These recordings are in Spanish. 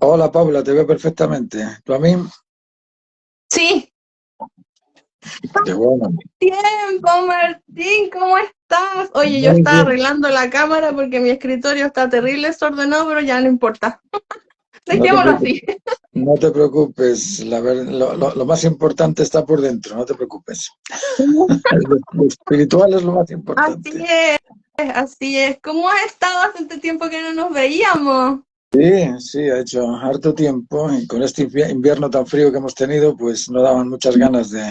Hola Paula, te veo perfectamente. ¿Tú a mí? Sí, Qué bueno. tiempo, Martín, ¿cómo estás? Oye, yo Muy estaba bien. arreglando la cámara porque mi escritorio está terrible desordenado, pero ya no importa. No te Dejémoslo preocupes. así. No te preocupes. Lo más importante está por dentro, no te preocupes. Lo espiritual es lo más Así importante. es, así es. ¿Cómo has estado? Hace tanto tiempo que no nos veíamos. Sí, sí, ha hecho harto tiempo y con este invierno tan frío que hemos tenido, pues no daban muchas ganas de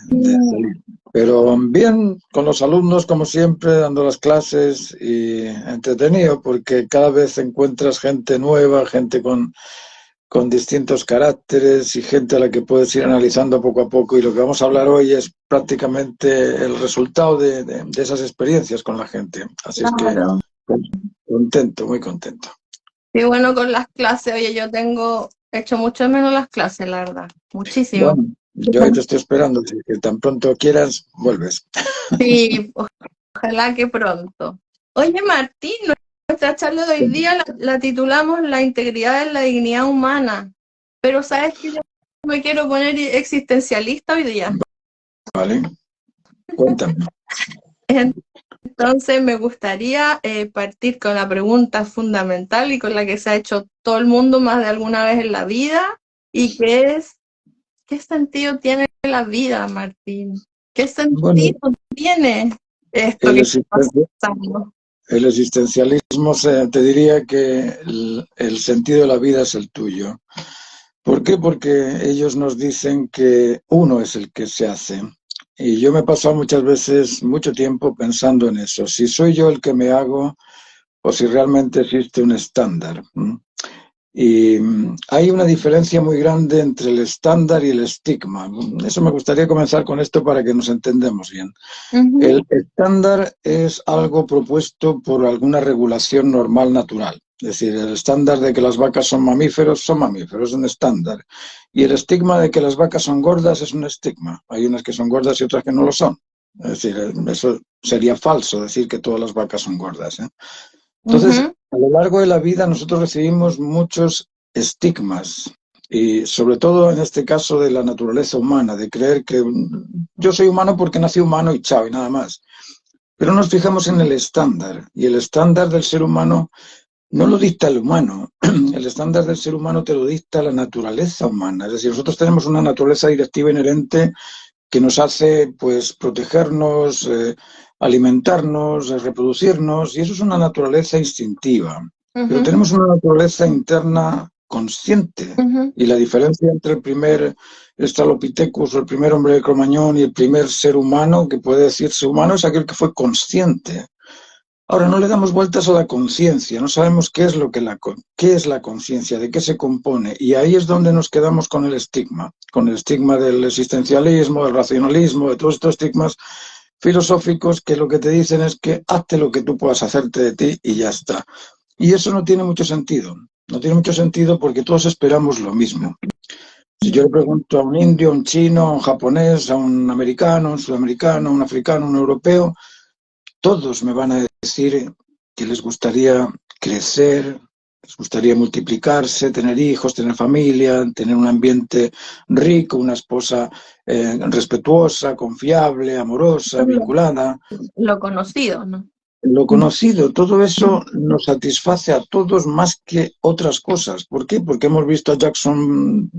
Mm. salir. Pero bien, con los alumnos, como siempre, dando las clases y entretenido, porque cada vez encuentras gente nueva, gente con distintos caracteres y gente a la que puedes ir analizando poco a poco. Y lo que vamos a hablar hoy es prácticamente el resultado de esas experiencias con la gente. Así es que Claro. pues, contento, muy contento. Y bueno, con las clases, oye, yo tengo hecho mucho menos las clases, la verdad. Muchísimo. Bueno, yo ahí te estoy esperando, así que tan pronto quieras, vuelves. Sí, ojalá que pronto. Oye, Martín, nuestra charla de hoy día la titulamos La integridad en la dignidad humana, pero sabes que yo me quiero poner existencialista hoy día. Vale, cuéntame. Entonces me gustaría partir con la pregunta fundamental y con la que se ha hecho todo el mundo más de alguna vez en la vida, y que es, ¿qué sentido tiene la vida, Martín? ¿Qué Bueno, sentido tiene esto el, que está existen- pasando? el existencialismo te diría que el sentido de la vida es el tuyo. ¿Por qué? Porque ellos nos dicen que uno es el que se hace. Y yo me he pasado muchas veces mucho tiempo pensando en eso, si soy yo el que me hago o si realmente existe un estándar. ¿M? Y hay una diferencia muy grande entre el estándar y el estigma. Eso me gustaría comenzar con esto para que nos entendamos bien. Ujú, El estándar es algo propuesto por alguna regulación normal natural. Es decir, el estándar de que las vacas son mamíferos, es un estándar. Y el estigma de que las vacas son gordas es un estigma. Hay unas que son gordas y otras que no lo son. Es decir, eso sería falso decir que todas las vacas son gordas, ¿eh? Entonces, ujú. a lo largo de la vida nosotros recibimos muchos estigmas y sobre todo en este caso de la naturaleza humana, de creer que yo soy humano porque nací humano y chao y nada más. Pero nos fijamos en el estándar y el estándar del ser humano no lo dicta el humano, el estándar del ser humano te lo dicta la naturaleza humana. Es decir, nosotros tenemos una naturaleza directiva inherente que nos hace pues protegernos, alimentarnos, reproducirnos, y eso es una naturaleza instintiva. Pero Ujú, tenemos una naturaleza interna consciente, ujú. y la diferencia entre el primer Australopithecus o el primer hombre de Cromañón y el primer ser humano que puede decirse humano es aquel que fue consciente. Ahora, no le damos vueltas a la conciencia, no sabemos qué es qué es la conciencia, de qué se compone, y ahí es donde nos quedamos con el estigma del existencialismo, del racionalismo, de todos estos estigmas filosóficos que lo que te dicen es que hazte lo que tú puedas hacerte de ti y ya está. Y eso no tiene mucho sentido, no tiene mucho sentido porque todos esperamos lo mismo. Si yo le pregunto a un indio, a un chino, a un japonés, a un americano, a un sudamericano, a un africano, a un europeo, todos me van a decir que les gustaría crecer, les gustaría multiplicarse, tener hijos, tener familia, tener un ambiente rico, una esposa respetuosa, confiable, amorosa, vinculada. Lo conocido, ¿no? Lo conocido, todo eso nos satisface a todos más que otras cosas. ¿Por qué? Porque hemos visto a Jackson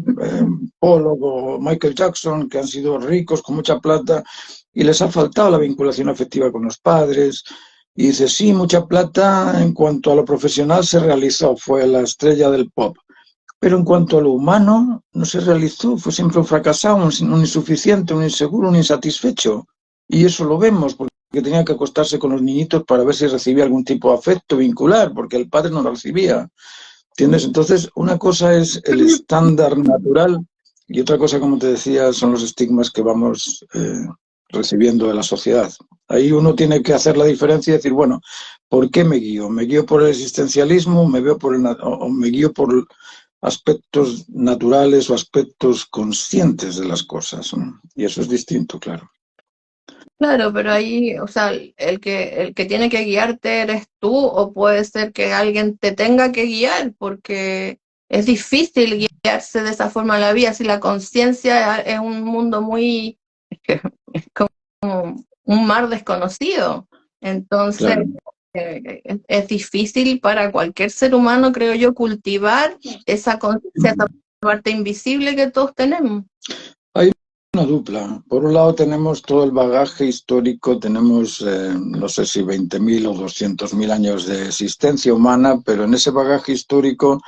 Pollock o Michael Jackson, que han sido ricos, con mucha plata, y les ha faltado la vinculación afectiva con los padres. Y dice, sí, mucha plata en cuanto a lo profesional se realizó, fue la estrella del pop. Pero en cuanto a lo humano, no se realizó, fue siempre un fracasado, un insuficiente, un inseguro, un insatisfecho. Y eso lo vemos, porque tenía que acostarse con los niñitos para ver si recibía algún tipo de afecto vincular, porque el padre no lo recibía. ¿Entiendes? Entonces, una cosa es el estándar natural y otra cosa, como te decía, son los estigmas que vamos recibiendo de la sociedad. Ahí uno tiene que hacer la diferencia y decir, bueno, ¿por qué me guío? ¿Me guío por el existencialismo? ¿O me guío por aspectos naturales o aspectos conscientes de las cosas? ¿No? Y eso es distinto, claro. Claro, pero ahí, o sea, el que tiene que guiarte eres tú, o puede ser que alguien te tenga que guiar, porque es difícil guiarse de esa forma en la vida, si la conciencia es un mundo muy, es como un mar desconocido. Entonces, Claro. es difícil para cualquier ser humano, creo yo, cultivar esa conciencia, esa parte invisible que todos tenemos. Hay una dupla. Por un lado tenemos todo el bagaje histórico, tenemos no sé si 20.000 o 200.000 años de existencia humana, pero en ese bagaje histórico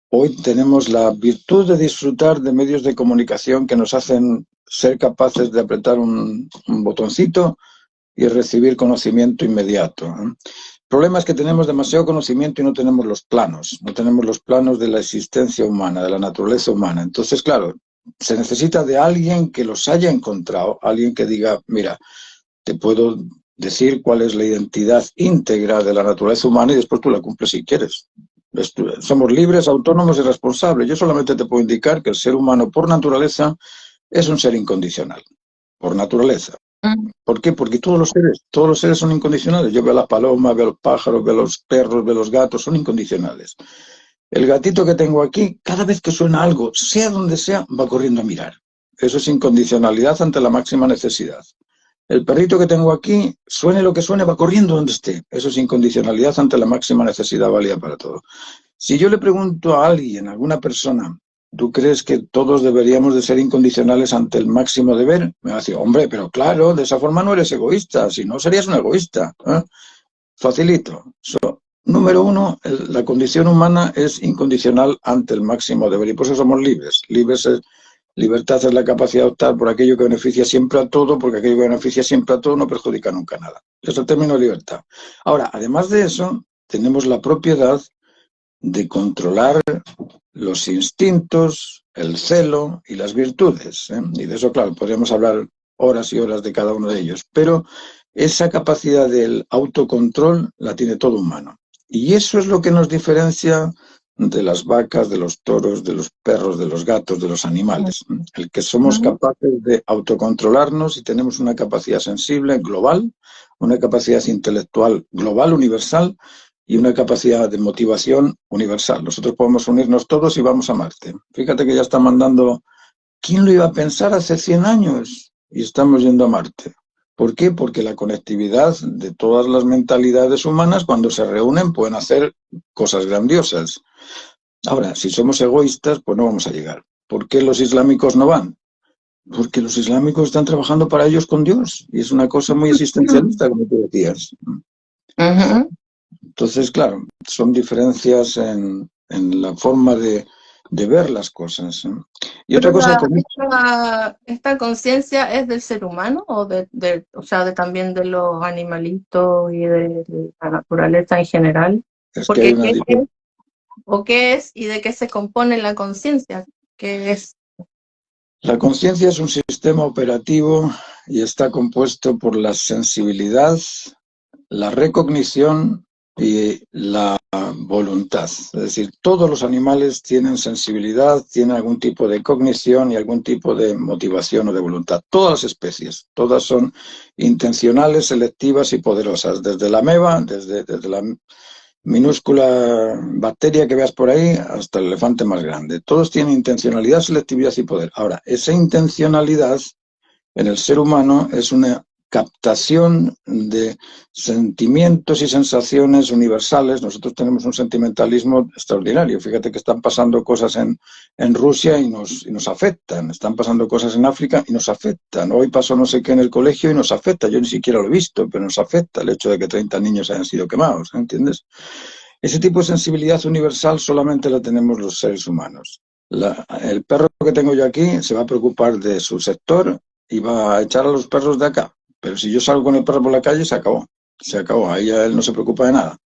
hoy tenemos la virtud de disfrutar de medios de comunicación que nos hacen ser capaces de apretar un botoncito y recibir conocimiento inmediato. El problema es que tenemos demasiado conocimiento y no tenemos los planos de la existencia humana, de la naturaleza humana. Entonces, claro, se necesita de alguien que los haya encontrado, alguien que diga, mira, te puedo decir cuál es la identidad íntegra de la naturaleza humana y después tú la cumples si quieres. Somos libres, autónomos y responsables. Yo solamente te puedo indicar que el ser humano por naturaleza es un ser incondicional, por naturaleza. ¿Por qué? Porque todos los seres son incondicionales. Yo veo a las palomas, veo a los pájaros, veo a los perros, veo a los gatos, son incondicionales. El gatito que tengo aquí, cada vez que suena algo, sea donde sea, va corriendo a mirar. Eso es incondicionalidad ante la máxima necesidad. El perrito que tengo aquí, suene lo que suene, va corriendo donde esté. Eso es incondicionalidad ante la máxima necesidad válida para todo. Si yo le pregunto a alguien, a alguna persona, ¿tú crees que todos deberíamos de ser incondicionales ante el máximo deber? Me va a decir, hombre, pero claro, de esa forma no eres egoísta, si no serías un egoísta. Facilito. Número uno, la condición humana es incondicional ante el máximo deber y por eso somos libres. Libertad es la capacidad de optar por aquello que beneficia siempre a todo, porque aquello que beneficia siempre a todo no perjudica nunca nada. Es el término libertad. Ahora, además de eso, tenemos la propiedad de controlar los instintos, el celo y las virtudes. Y de eso, claro, podríamos hablar horas y horas de cada uno de ellos. Pero esa capacidad del autocontrol la tiene todo humano. Y eso es lo que nos diferencia de las vacas, de los toros, de los perros, de los gatos, de los animales. El que somos capaces de autocontrolarnos y tenemos una capacidad sensible global, una capacidad intelectual global, universal, y una capacidad de motivación universal. Nosotros podemos unirnos todos y vamos a Marte. Fíjate que ya está mandando... ¿Quién lo iba a pensar hace 100 años? Y estamos yendo a Marte. ¿Por qué? Porque la conectividad de todas las mentalidades humanas, cuando se reúnen, pueden hacer cosas grandiosas. Ahora, si somos egoístas, pues no vamos a llegar. ¿Por qué los islámicos no van? Porque los islámicos están trabajando para ellos con Dios. Y es una cosa muy existencialista, como tú decías. Entonces, claro, son diferencias en la forma de ver las cosas. Y otra cosa que... ¿Esta conciencia es del ser humano o o sea, también de los animalitos y de la naturaleza en general? Es Porque que hay una... ¿qué es y de qué se compone la conciencia? ¿Qué es? La conciencia es un sistema operativo y está compuesto por la sensibilidad, la recognición y la voluntad. Es decir, todos los animales tienen sensibilidad, tienen algún tipo de cognición y algún tipo de motivación o de voluntad. Todas las especies, todas son intencionales, selectivas y poderosas. Desde la ameba, desde la minúscula bacteria que veas por ahí hasta el elefante más grande. Todos tienen intencionalidad, selectividad y poder. Ahora, esa intencionalidad en el ser humano es una captación de sentimientos y sensaciones universales. Nosotros tenemos un sentimentalismo extraordinario. Fíjate que están pasando cosas en Rusia y nos afectan. Están pasando cosas en África y nos afectan. Hoy pasó no sé qué en el colegio y nos afecta. Yo ni siquiera lo he visto, pero nos afecta el hecho de que 30 niños hayan sido quemados, ¿entiendes? Ese tipo de sensibilidad universal solamente la tenemos los seres humanos. El perro que tengo yo aquí se va a preocupar de su sector y va a echar a los perros de acá. Pero si yo salgo con el perro por la calle, se acabó. Se acabó. Ahí él no se preocupa de nada.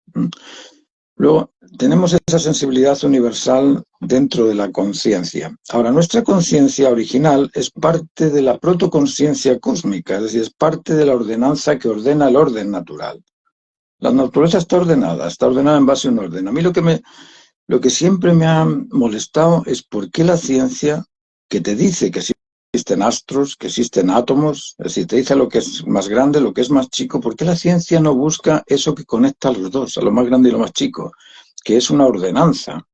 Luego, tenemos esa sensibilidad universal dentro de la conciencia. Ahora, nuestra conciencia original es parte de la protoconsciencia cósmica, es decir, es parte de la ordenanza que ordena el orden natural. La naturaleza está ordenada en base a un orden. A mí lo que siempre me ha molestado es por qué la ciencia, que te dice que existen astros, que existen átomos, es decir, te dice lo que es más grande, lo que es más chico, ¿por qué la ciencia no busca eso que conecta a los dos, a lo más grande y lo más chico, que es una ordenanza?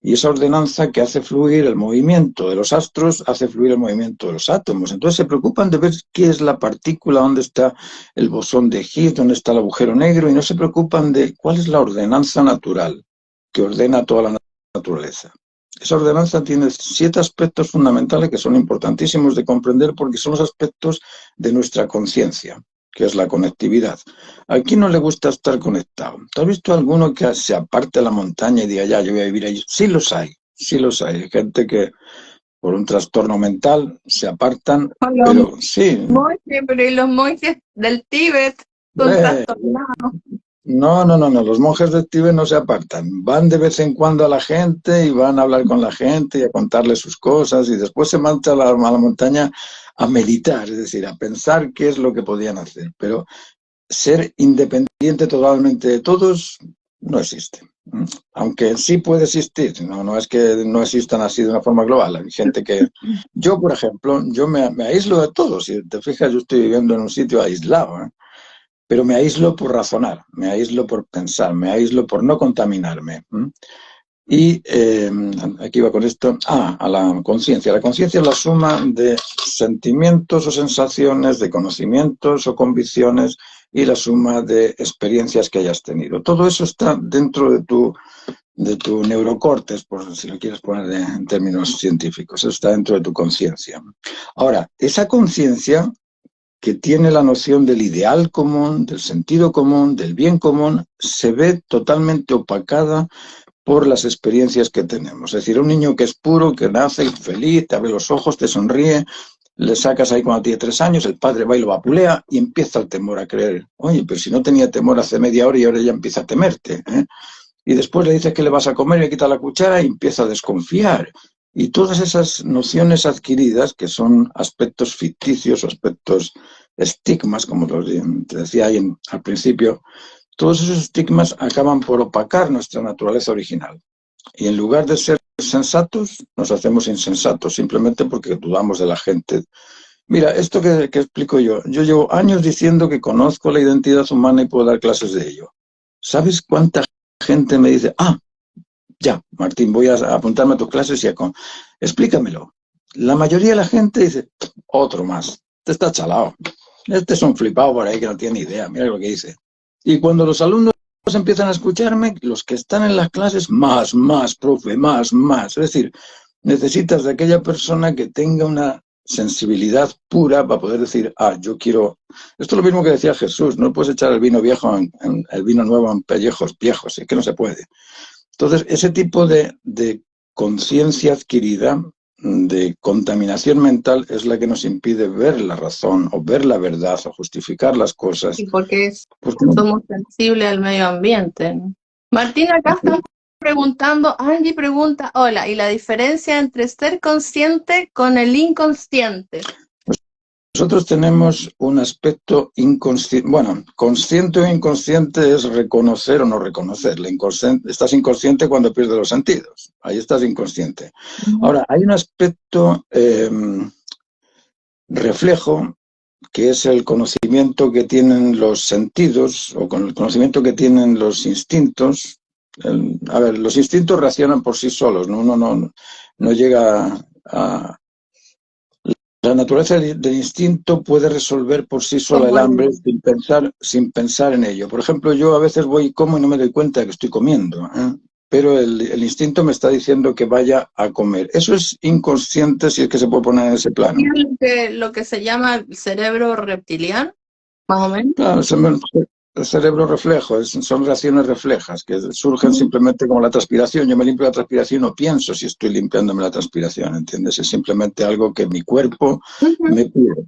Y esa ordenanza que hace fluir el movimiento de los astros, hace fluir el movimiento de los átomos. Entonces se preocupan de ver qué es la partícula, dónde está el bosón de Higgs, dónde está el agujero negro, y no se preocupan de cuál es la ordenanza natural que ordena toda la naturaleza. Esa ordenanza tiene 7 aspectos fundamentales que son importantísimos de comprender porque son los aspectos de nuestra conciencia, que es la conectividad. ¿A quién no le gusta estar conectado? ¿Tú has visto alguno que se aparte a la montaña y diga, ya, yo voy a vivir allí? Sí los hay, sí los hay. Hay gente que por un trastorno mental se apartan, pero sí. Monjes, pero ¿y los monjes del Tíbet son trastornados? No, los monjes de Tíbet no se apartan, van de vez en cuando a la gente y van a hablar con la gente y a contarle sus cosas y después se marchan a la montaña a meditar, es decir, a pensar qué es lo que podían hacer, pero ser independiente totalmente de todos no existe, aunque sí puede existir, no es que no existan así de una forma global, hay gente que, yo por ejemplo, yo me aíslo de todos, si te fijas yo estoy viviendo en un sitio aislado, pero me aíslo por razonar, me aíslo por pensar, me aíslo por no contaminarme. Y aquí va con esto, a la conciencia. La conciencia es la suma de sentimientos o sensaciones, de conocimientos o convicciones y la suma de experiencias que hayas tenido. Todo eso está dentro de tu neurocórtex, por si lo quieres poner en términos científicos, eso está dentro de tu conciencia. Ahora, esa conciencia que tiene la noción del ideal común, del sentido común, del bien común, se ve totalmente opacada por las experiencias que tenemos. Es decir, un niño que es puro, que nace feliz, te abre los ojos, te sonríe, le sacas ahí cuando tiene 3 años, el padre va y lo vapulea y empieza el temor a creer. Oye, pero si no tenía temor hace media hora y ahora ya empieza a temerte, ¿eh? Y después le dices que le vas a comer y le quita la cuchara y empieza a desconfiar. Y todas esas nociones adquiridas, que son aspectos ficticios, aspectos estigmas, como te decía ahí al principio, todos esos estigmas acaban por opacar nuestra naturaleza original. Y en lugar de ser sensatos, nos hacemos insensatos, simplemente porque dudamos de la gente. Mira, esto que explico yo llevo años diciendo que conozco la identidad humana y puedo dar clases de ello. ¿Sabes cuánta gente me dice, ya, Martín, voy a apuntarme a tus clases y explícamelo? La mayoría de la gente dice, otro más, te está chalado. Este es un flipado por ahí que no tiene idea, mira lo que dice. Y cuando los alumnos empiezan a escucharme, los que están en las clases, más, profe, más. Es decir, necesitas de aquella persona que tenga una sensibilidad pura para poder decir, yo quiero... Esto es lo mismo que decía Jesús, no puedes echar el vino viejo el vino nuevo en pellejos viejos, es que no se puede. Entonces, ese tipo de conciencia adquirida, de contaminación mental, es la que nos impide ver la razón o ver la verdad o justificar las cosas. Y porque somos sensibles al medio ambiente, ¿no? Martín, acá están preguntando, Angie pregunta, hola, ¿y la diferencia entre ser consciente con el inconsciente? Nosotros tenemos un aspecto inconsciente, bueno, consciente o inconsciente es reconocer o no reconocer. Estás inconsciente cuando pierdes los sentidos, ahí estás inconsciente. Ahora, hay un aspecto reflejo, que es el conocimiento que tienen los sentidos o con el conocimiento que tienen los instintos. Los instintos reaccionan por sí solos, ¿no? Uno no llega a... La naturaleza del instinto puede resolver por sí sola el hambre sin pensar en ello. Por ejemplo, yo a veces voy y como y no me doy cuenta de que estoy comiendo, pero el instinto me está diciendo que vaya a comer. Eso es inconsciente, si es que se puede poner en ese plano. ¿Es lo que se llama el cerebro reptiliano, más o menos? Claro, el cerebro reflejo, son reacciones reflejas que surgen simplemente como la transpiración. Yo me limpio la transpiración y no pienso si estoy limpiándome la transpiración, ¿entiendes? Es simplemente algo que mi cuerpo me pide.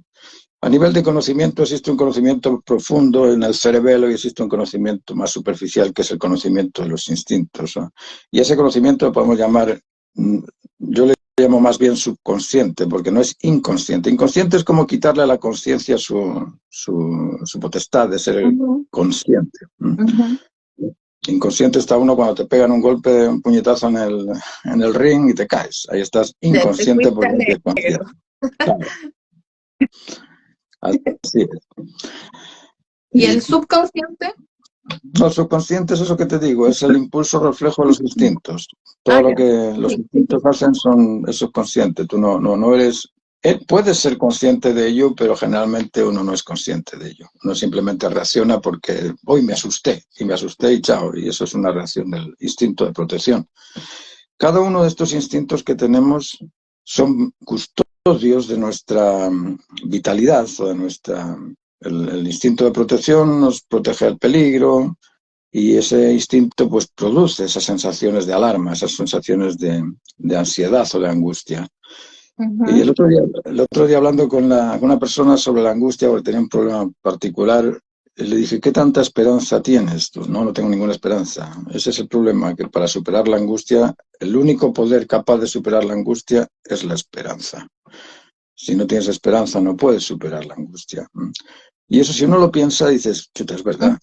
A nivel de conocimiento existe un conocimiento profundo en el cerebelo y existe un conocimiento más superficial que es el conocimiento de los instintos, ¿no? Y ese conocimiento lo podemos llamar, yo le llamo más bien subconsciente, porque no es inconsciente. Inconsciente es como quitarle a la conciencia su potestad de ser consciente. Inconsciente está uno cuando te pegan un golpe, un puñetazo en el ring y te caes. Ahí estás inconsciente porque no tienes conciencia. Claro. Así es. ¿Y el subconsciente? No, subconsciente es eso que te digo, es el impulso reflejo de los instintos. Todo Ah, lo ya. que los Sí, instintos hacen es subconsciente. Tú no eres... puedes ser consciente de ello, pero generalmente uno no es consciente de ello. Uno simplemente reacciona porque hoy me asusté y chao. Y eso es una reacción del instinto de protección. Cada uno de estos instintos que tenemos son custodios de nuestra vitalidad o de nuestra... El instinto de protección nos protege del peligro y ese instinto pues produce esas sensaciones de alarma, esas sensaciones de ansiedad o de angustia. Y Ujú. el otro día hablando con una persona sobre la angustia, porque tenía un problema particular, le dije, ¿qué tanta esperanza tienes? Pues no tengo ninguna esperanza. Ese es el problema, que para superar la angustia, el único poder capaz de superar la angustia es la esperanza. Si no tienes esperanza, no puedes superar la angustia. Y eso, si uno lo piensa, dices, chuta, es verdad.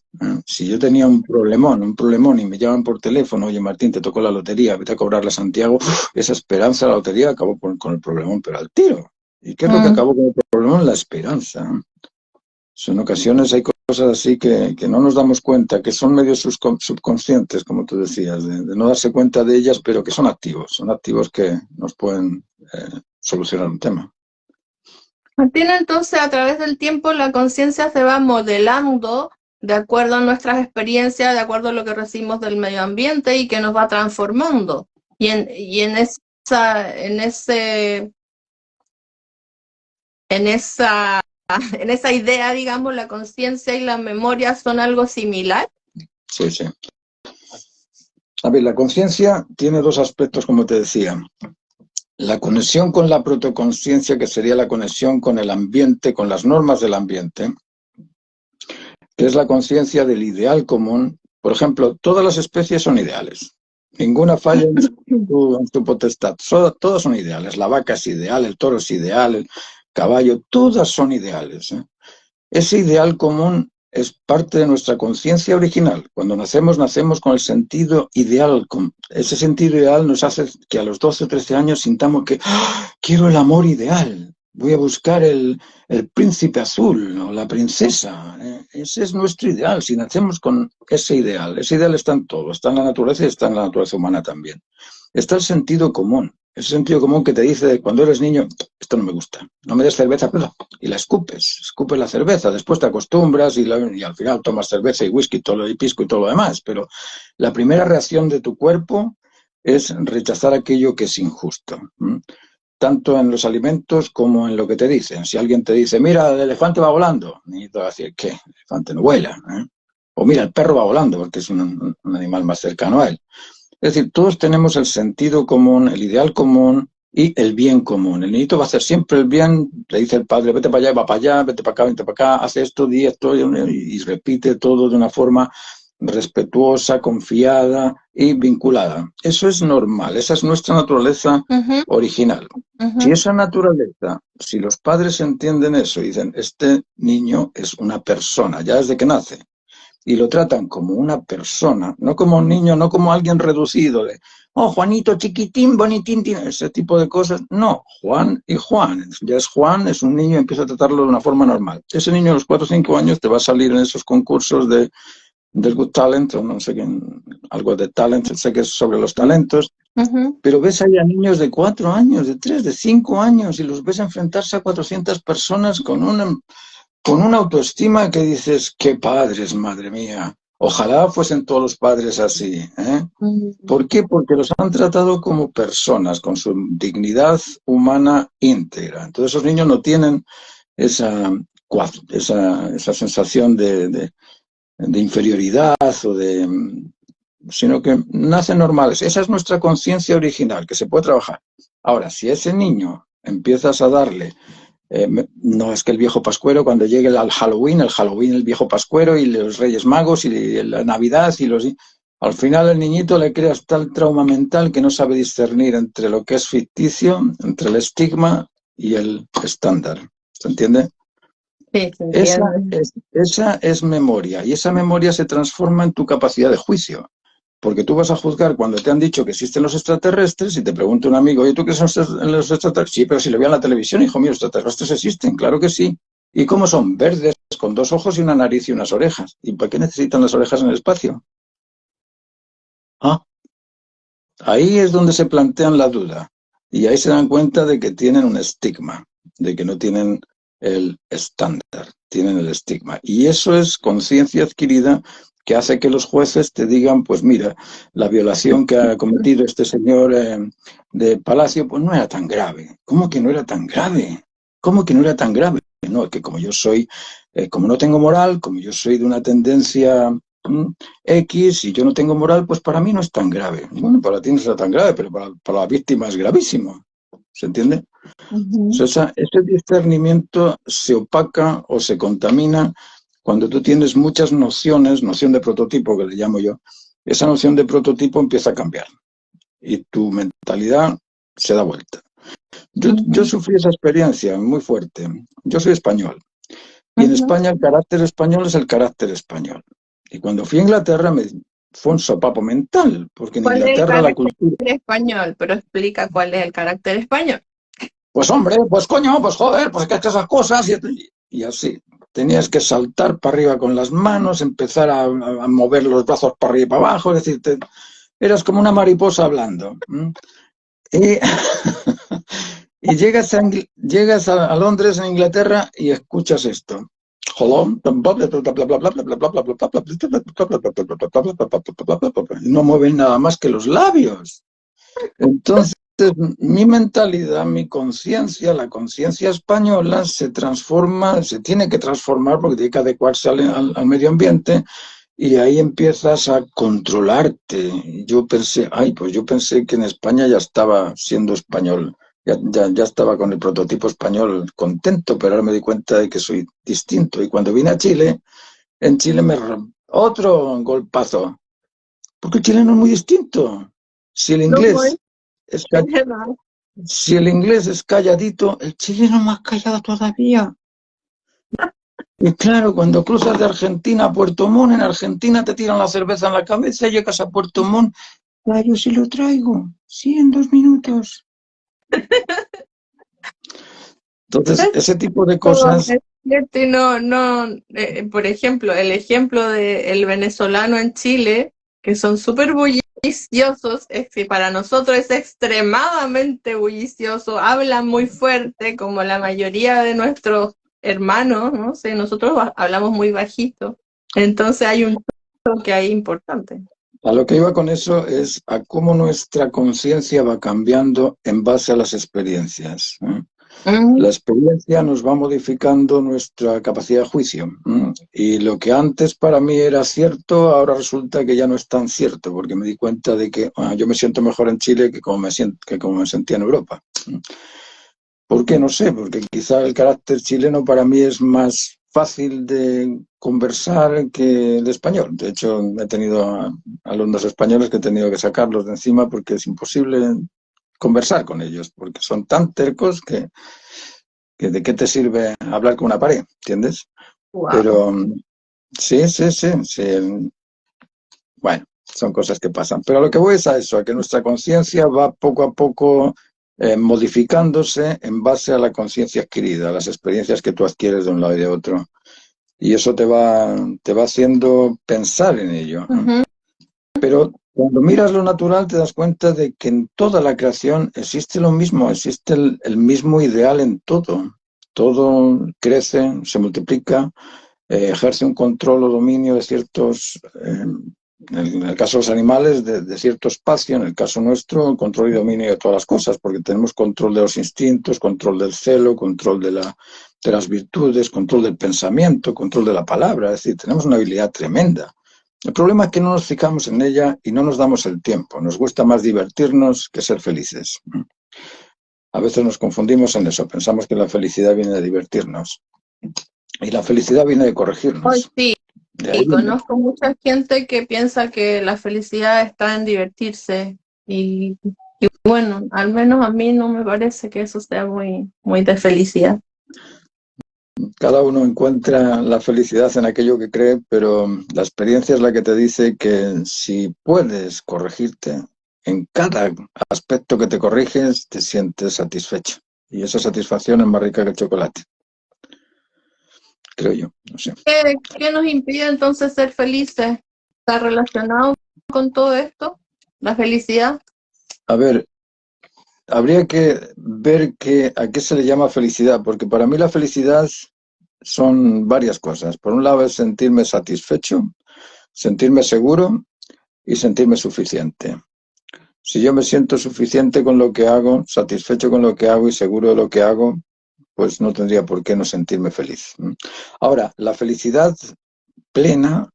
Si yo tenía un problemón, y me llaman por teléfono, oye, Martín, te tocó la lotería, vete a cobrarla a Santiago, esa esperanza de la lotería acabó con el problemón, pero al tiro. ¿Y qué es lo que Mm. acabó con el problemón? La esperanza. En ocasiones hay cosas así que no nos damos cuenta, que son medios subconscientes, como tú decías, de no darse cuenta de ellas, pero que son activos que nos pueden solucionar un tema. Martín, entonces a través del tiempo la conciencia se va modelando de acuerdo a nuestras experiencias, de acuerdo a lo que recibimos del medio ambiente y que nos va transformando. Y en esa, en esa idea, digamos, la conciencia y la memoria son algo similar. Sí, sí. A ver, la conciencia tiene dos aspectos, como te decía. La conexión con la protoconsciencia, que sería la conexión con el ambiente, con las normas del ambiente, que es la conciencia del ideal común. Por ejemplo, todas las especies son ideales. Ninguna falla en tu potestad. Todas son ideales. La vaca es ideal, el toro es ideal, el caballo, todas son ideales. Ese ideal común es parte de nuestra conciencia original. Cuando nacemos con el sentido ideal. Ese sentido ideal nos hace que a los 12 o 13 años sintamos que quiero el amor ideal. Voy a buscar el príncipe azul o la princesa. Ese es nuestro ideal. Si nacemos con ese ideal está en todo. Está en la naturaleza y está en la naturaleza humana también. Está el sentido común. Ese sentido común que te dice cuando eres niño, esto no me gusta, no me des cerveza, y la escupes la cerveza, después te acostumbras y al final tomas cerveza y whisky y pisco y todo lo demás, pero la primera reacción de tu cuerpo es rechazar aquello que es injusto, tanto en los alimentos como en lo que te dicen. Si alguien te dice, mira, el elefante va volando, y te va a decir, ¿qué? El elefante no vuela, o mira, el perro va volando, porque es un animal más cercano a él. Es decir, todos tenemos el sentido común, el ideal común y el bien común. El niñito va a hacer siempre el bien, le dice el padre, vete para allá, va para allá, vete para acá, vete para acá, hace esto, di esto, y repite todo de una forma respetuosa, confiada y vinculada. Eso es normal, esa es nuestra naturaleza original. Si esa naturaleza, si los padres entienden eso y dicen, este niño es una persona, ya desde que nace, y lo tratan como una persona, no como un niño, no como alguien reducido de, oh, Juanito chiquitín, bonitín, ese tipo de cosas. No, Juan y Juan. Ya es Juan, es un niño y empieza a tratarlo de una forma normal. Ese niño a los 4 o 5 años te va a salir en esos concursos del Good Talent, o no sé qué, algo de talent, sé que es sobre los talentos, pero ves ahí a niños de 4 años, de 3, de 5 años y los ves enfrentarse a 400 personas con una autoestima que dices, qué padres, madre mía. Ojalá fuesen todos los padres así. ¿Por qué? Porque los han tratado como personas, con su dignidad humana íntegra. Entonces esos niños no tienen esa sensación de inferioridad sino que nacen normales. Esa es nuestra conciencia original, que se puede trabajar. Ahora, si a ese niño empiezas a darle no, es que el viejo pascuero, cuando llegue el Halloween, el viejo pascuero y los Reyes Magos y la Navidad al final el niñito le creas tal trauma mental que no sabe discernir entre lo que es ficticio, entre el estigma y el estándar. ¿Se entiende? Sí, se entiende. Esa es memoria, y esa memoria se transforma en tu capacidad de juicio. Porque tú vas a juzgar cuando te han dicho que existen los extraterrestres y te pregunta un amigo, oye, ¿tú crees en los extraterrestres? Sí, pero si lo veo en la televisión, hijo mío, los extraterrestres existen, claro que sí. ¿Y cómo son? Verdes, con 2 ojos y una nariz y unas orejas. ¿Y para qué necesitan las orejas en el espacio? Ah, ahí es donde se plantean la duda. Y ahí se dan cuenta de que tienen un estigma, de que no tienen el estándar, tienen el estigma. Y eso es conciencia adquirida que hace que los jueces te digan, pues mira, la violación que ha cometido este señor de Palacio, pues no era tan grave. ¿Cómo que no era tan grave? ¿Cómo que no era tan grave? No, es que como yo soy, como no tengo moral, como yo soy de una tendencia X y yo no tengo moral, pues para mí no es tan grave. Bueno, para ti no será tan grave, pero para la víctima es gravísimo. ¿Se entiende? O sea, ese discernimiento se opaca o se contamina cuando tú tienes muchas nociones, noción de prototipo que le llamo yo, esa noción de prototipo empieza a cambiar y tu mentalidad se da vuelta. Yo sufrí esa experiencia muy fuerte. Yo soy español y en España el carácter español es el carácter español. Y cuando fui a Inglaterra fue un sopapo mental, porque en ¿Cuál es el Inglaterra la carácter cultura... español? Pero explica cuál es el carácter español. Pues hombre, pues coño, pues joder, pues que esas cosas y así. Tenías que saltar para arriba con las manos, empezar a mover los brazos para arriba y para abajo, es decir, eras como una mariposa hablando. Y, y llegas a Londres, en Inglaterra, y escuchas esto. No mueven nada más que los labios. Entonces, mi mentalidad, mi conciencia, la conciencia española se transforma, se tiene que transformar porque tiene que adecuarse al medio ambiente y ahí empiezas a controlarte. Yo pensé que en España ya estaba siendo español, ya estaba con el prototipo español contento, pero ahora me di cuenta de que soy distinto. Y cuando vine a Chile, en Chile otro golpazo, porque el chileno es muy distinto. Si el inglés si el inglés es calladito, el chileno es más callado todavía. Y claro, cuando cruzas de Argentina a Puerto Montt, en Argentina te tiran la cerveza en la cabeza y llegas a Puerto Montt. Ah, yo sí lo traigo. Sí, en 2 minutos. Entonces, ese tipo de cosas... Por ejemplo, el ejemplo del venezolano en Chile, que son súper bulliciosos, es que para nosotros es extremadamente bullicioso, hablan muy fuerte, como la mayoría de nuestros hermanos, no sé, nosotros hablamos muy bajito. Entonces hay un toque ahí importante. A lo que iba con eso es a cómo nuestra conciencia va cambiando en base a las experiencias. La experiencia nos va modificando nuestra capacidad de juicio. Y lo que antes para mí era cierto, ahora resulta que ya no es tan cierto, porque me di cuenta de que yo me siento mejor en Chile que como me sentía en Europa. ¿Por qué? No sé, porque quizá el carácter chileno para mí es más fácil de conversar que el español. De hecho, he tenido alumnos españoles que he tenido que sacarlos de encima porque es imposible conversar con ellos, porque son tan tercos que ¿de qué te sirve hablar con una pared? ¿Entiendes? Wow. Pero sí. Bueno, son cosas que pasan. Pero lo que voy es a eso, a que nuestra conciencia va poco a poco modificándose en base a la conciencia adquirida, a las experiencias que tú adquieres de un lado y de otro. Y eso te va haciendo pensar en ello. Pero cuando miras lo natural te das cuenta de que en toda la creación existe lo mismo, existe el mismo ideal en todo. Todo crece, se multiplica, ejerce un control o dominio de ciertos, en el caso de los animales, de cierto espacio, en el caso nuestro, el control y dominio de todas las cosas, porque tenemos control de los instintos, control del celo, control de las virtudes, control del pensamiento, control de la palabra, es decir, tenemos una habilidad tremenda. El problema es que no nos fijamos en ella y no nos damos el tiempo. Nos gusta más divertirnos que ser felices. A veces nos confundimos en eso. Pensamos que la felicidad viene de divertirnos. Y la felicidad viene de corregirnos. Pues sí, conozco mucha gente que piensa que la felicidad está en divertirse. Y bueno, al menos a mí no me parece que eso sea muy, muy de felicidad. Cada uno encuentra la felicidad en aquello que cree, pero la experiencia es la que te dice que si puedes corregirte, en cada aspecto que te corriges, te sientes satisfecho. Y esa satisfacción es más rica que el chocolate. creo yo, no sé. ¿Qué nos impide entonces ser felices? ¿Está relacionado con todo esto? ¿La felicidad? A ver, habría que ver a qué se le llama felicidad, porque para mí la felicidad son varias cosas. Por un lado es sentirme satisfecho, sentirme seguro y sentirme suficiente. Si yo me siento suficiente con lo que hago, satisfecho con lo que hago y seguro de lo que hago, pues no tendría por qué no sentirme feliz. Ahora, la felicidad plena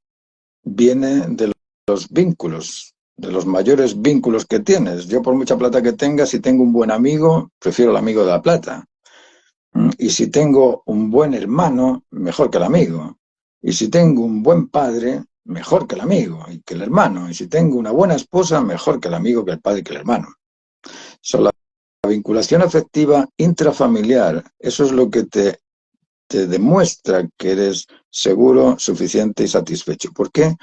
viene de los vínculos, de los mayores vínculos que tienes. Yo, por mucha plata que tenga, si tengo un buen amigo, prefiero el amigo de la plata. Y si tengo un buen hermano, mejor que el amigo. Y si tengo un buen padre, mejor que el amigo y que el hermano. Y si tengo una buena esposa, mejor que el amigo, que el padre y que el hermano. La vinculación afectiva intrafamiliar, eso es lo que te demuestra que eres seguro, suficiente y satisfecho. ¿Por qué?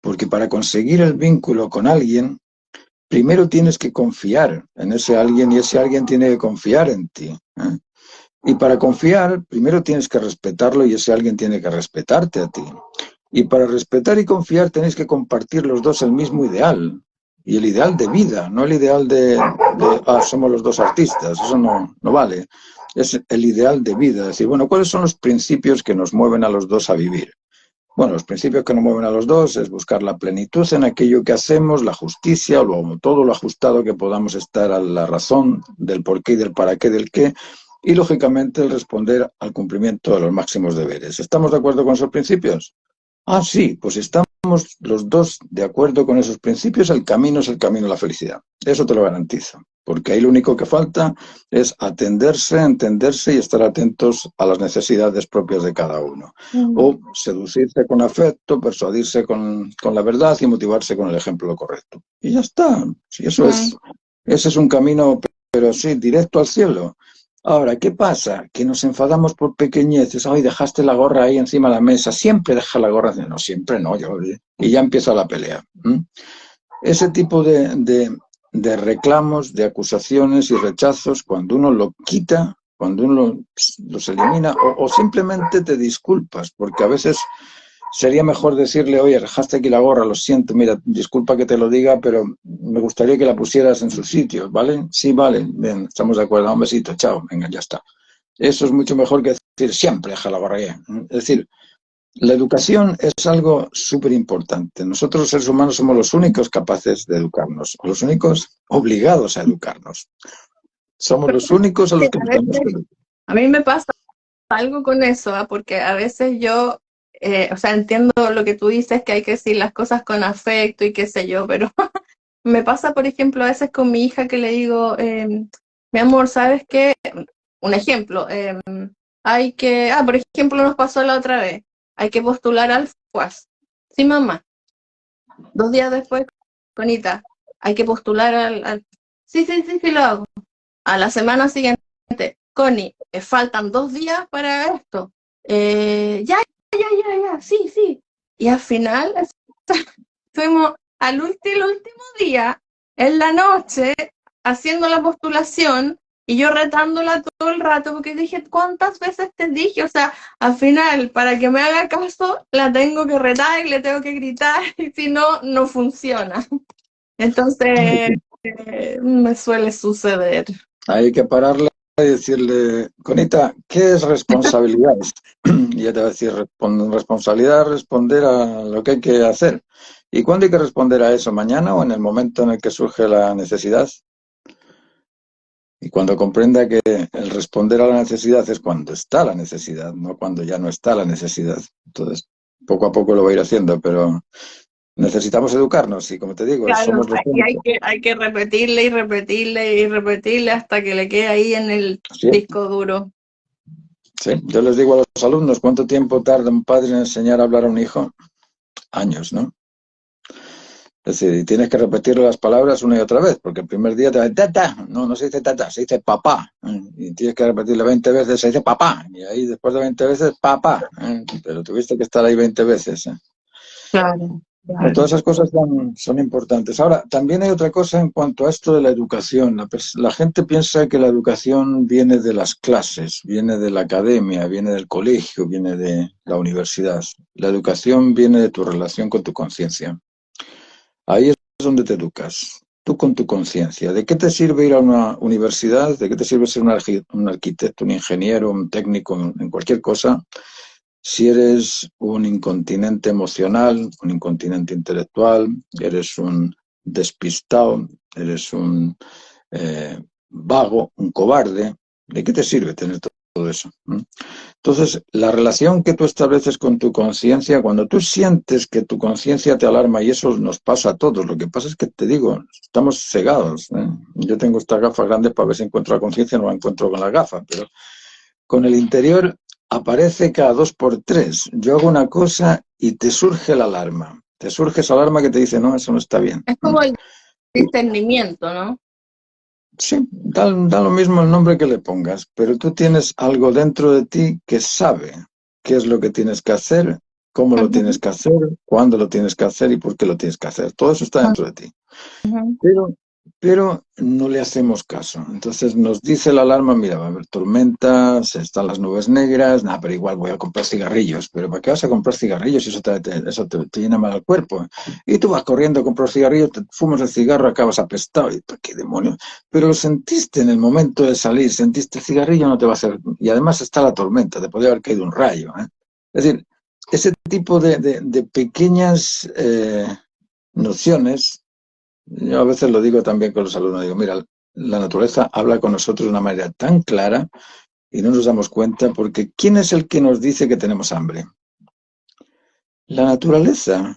Porque para conseguir el vínculo con alguien, primero tienes que confiar en ese alguien y ese alguien tiene que confiar en ti. Y para confiar, primero tienes que respetarlo y ese alguien tiene que respetarte a ti. Y para respetar y confiar tenéis que compartir los dos el mismo ideal. Y el ideal de vida, no el ideal de somos los dos artistas, eso no vale. Es el ideal de vida, es decir, bueno, ¿cuáles son los principios que nos mueven a los dos a vivir? Bueno, los principios que nos mueven a los dos es buscar la plenitud en aquello que hacemos, la justicia, todo lo ajustado que podamos estar a la razón del por qué y del para qué del qué, y lógicamente el responder al cumplimiento de los máximos deberes. ¿Estamos de acuerdo con esos principios? Ah, sí, pues estamos los dos de acuerdo con esos principios, el camino es el camino a la felicidad. Eso te lo garantizo, porque ahí lo único que falta es atenderse, entenderse y estar atentos a las necesidades propias de cada uno. O seducirse con afecto, persuadirse con la verdad y motivarse con el ejemplo correcto. Y ya está. Sí, ese es un camino, pero sí, directo al cielo. Ahora, ¿qué pasa? Que nos enfadamos por pequeñeces. Ay, dejaste la gorra ahí encima de la mesa. Siempre deja la gorra. No, siempre no. Y ya empieza la pelea. Ese tipo de reclamos, de acusaciones y rechazos, cuando uno lo quita, cuando uno los elimina, o simplemente te disculpas, porque a veces sería mejor decirle, oye, dejaste aquí la gorra, lo siento, mira, disculpa que te lo diga, pero me gustaría que la pusieras en su sitio, ¿vale? Sí, vale, bien, estamos de acuerdo, un besito, chao, venga, ya está. Eso es mucho mejor que decir, siempre deja la gorra ahí. Es decir, la educación es algo súper importante. Nosotros los seres humanos somos los únicos capaces de educarnos, o los únicos obligados a educarnos. Somos los únicos a los que tenemos que educar. A mí me pasa algo con eso, porque a veces yo entiendo lo que tú dices, que hay que decir las cosas con afecto y qué sé yo, pero me pasa, por ejemplo, a veces con mi hija que le digo, mi amor, ¿sabes qué? Un ejemplo, por ejemplo, nos pasó la otra vez, hay que postular al FUAS. Sí, mamá. 2 días después, Conita, hay que postular al... Sí, lo hago. A la semana siguiente, Connie, faltan 2 días para esto. Ya, sí. Y al final fuimos al último día, en la noche, haciendo la postulación y yo retándola todo el rato porque dije, ¿cuántas veces te dije? O sea, al final, para que me haga caso, la tengo que retar y le tengo que gritar y si no, no funciona. Entonces, me suele suceder. Hay que pararle y decirle, Conita, ¿qué es responsabilidad? Y ella te va a decir, responsabilidad, responder a lo que hay que hacer. ¿Y cuándo hay que responder a eso? ¿Mañana o en el momento en el que surge la necesidad? Y cuando comprenda que el responder a la necesidad es cuando está la necesidad, no cuando ya no está la necesidad. Entonces, poco a poco lo va a ir haciendo, pero necesitamos educarnos y, como te digo, claro, somos los únicos. hay que repetirle hasta que le quede ahí en el disco duro. Sí, yo les digo a los alumnos, ¿cuánto tiempo tarda un padre en enseñar a hablar a un hijo? Años, ¿no? Es decir, y tienes que repetirle las palabras una y otra vez, porque el primer día te va a decir, tata, no se dice tata, se dice papá. Y tienes que repetirle 20 veces, se dice papá. Y ahí después de 20 veces, papá. Pero tuviste que estar ahí 20 veces. Claro. No, todas esas cosas son importantes. Ahora, también hay otra cosa en cuanto a esto de la educación. La gente piensa que la educación viene de las clases, viene de la academia, viene del colegio, viene de la universidad. La educación viene de tu relación con tu conciencia. Ahí es donde te educas, tú con tu conciencia. ¿De qué te sirve ir a una universidad? ¿De qué te sirve ser un arquitecto, un ingeniero, un técnico en cualquier cosa? Si eres un incontinente emocional, un incontinente intelectual, eres un despistado, eres un vago, un cobarde, ¿de qué te sirve tener todo eso? Entonces, la relación que tú estableces con tu conciencia, cuando tú sientes que tu conciencia te alarma, y eso nos pasa a todos, lo que pasa es que te digo, estamos cegados. Yo tengo estas gafas grandes para ver si encuentro la conciencia, no la encuentro con las gafas, pero con el interior aparece cada 2 por 3. Yo hago una cosa y te surge la alarma. Te surge esa alarma que te dice, no, eso no está bien. Es como el discernimiento, ¿no? Sí, da lo mismo el nombre que le pongas, pero tú tienes algo dentro de ti que sabe qué es lo que tienes que hacer, cómo lo tienes que hacer, cuándo lo tienes que hacer y por qué lo tienes que hacer. Todo eso está dentro de ti. Pero no le hacemos caso. Entonces nos dice la alarma, mira, va a haber tormentas, están las nubes negras, nada, pero igual voy a comprar cigarrillos. ¿Pero para qué vas a comprar cigarrillos si eso te llena mal el cuerpo? Y tú vas corriendo a comprar cigarrillos, te fumas el cigarro, acabas apestado. ¿Y qué demonios? Pero lo sentiste en el momento de salir, sentiste el cigarrillo, no te va a hacer... Y además está la tormenta, te podría haber caído un rayo. Es decir, ese tipo de pequeñas nociones. Yo a veces lo digo también con los alumnos, digo, mira, la naturaleza habla con nosotros de una manera tan clara y no nos damos cuenta porque ¿quién es el que nos dice que tenemos hambre? La naturaleza.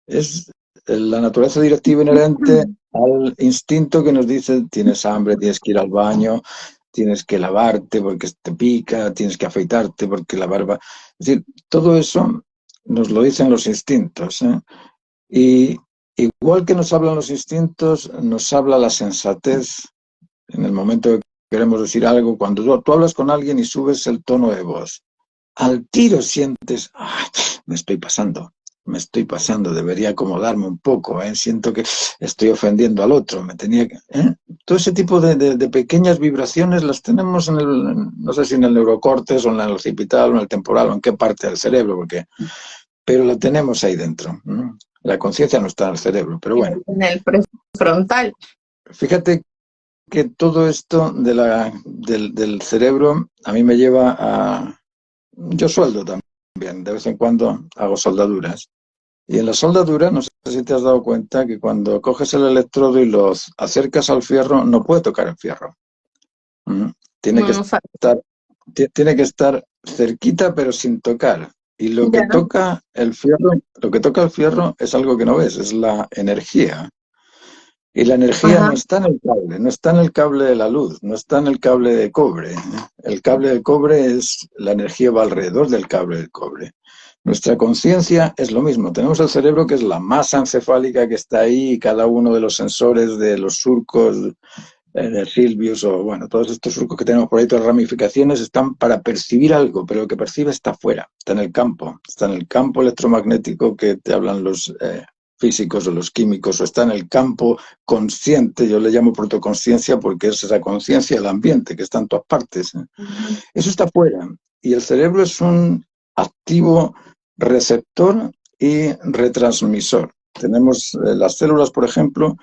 Es la naturaleza directiva inherente al instinto que nos dice tienes hambre, tienes que ir al baño, tienes que lavarte porque te pica, tienes que afeitarte porque la barba... Es decir, todo eso nos lo dicen los instintos. Y igual que nos hablan los instintos, nos habla la sensatez en el momento que queremos decir algo. Cuando tú hablas con alguien y subes el tono de voz, al tiro sientes, me estoy pasando, debería acomodarme un poco, siento que estoy ofendiendo al otro, todo ese tipo de pequeñas vibraciones las tenemos no sé si en el neurocórtex o en el occipital o en el temporal o en qué parte del cerebro, pero la tenemos ahí dentro. La conciencia no está en el cerebro, pero bueno. En el prefrontal. Fíjate que todo esto del cerebro a mí me lleva a... Yo sueldo también, de vez en cuando hago soldaduras. Y en la soldadura, no sé si te has dado cuenta que cuando coges el electrodo y lo acercas al fierro, no puede tocar el fierro. Tiene que estar cerquita pero sin tocar. Y lo que toca el fierro es algo que no ves, es la energía. Y la energía no está en el cable, no está en el cable de la luz, no está en el cable de cobre. El cable del cobre la energía va alrededor del cable del cobre. Nuestra conciencia es lo mismo. Tenemos el cerebro que es la masa encefálica que está ahí y cada uno de los sensores de los surcos de Silvius o bueno, todos estos surcos que tenemos por ahí, todas las ramificaciones están para percibir algo, pero lo que percibe está afuera, está en el campo electromagnético que te hablan los físicos o los químicos, o está en el campo consciente, yo le llamo protoconsciencia porque es esa conciencia del ambiente que está en todas partes. Eso está afuera y el cerebro es un activo receptor y retransmisor. Tenemos las células, por ejemplo,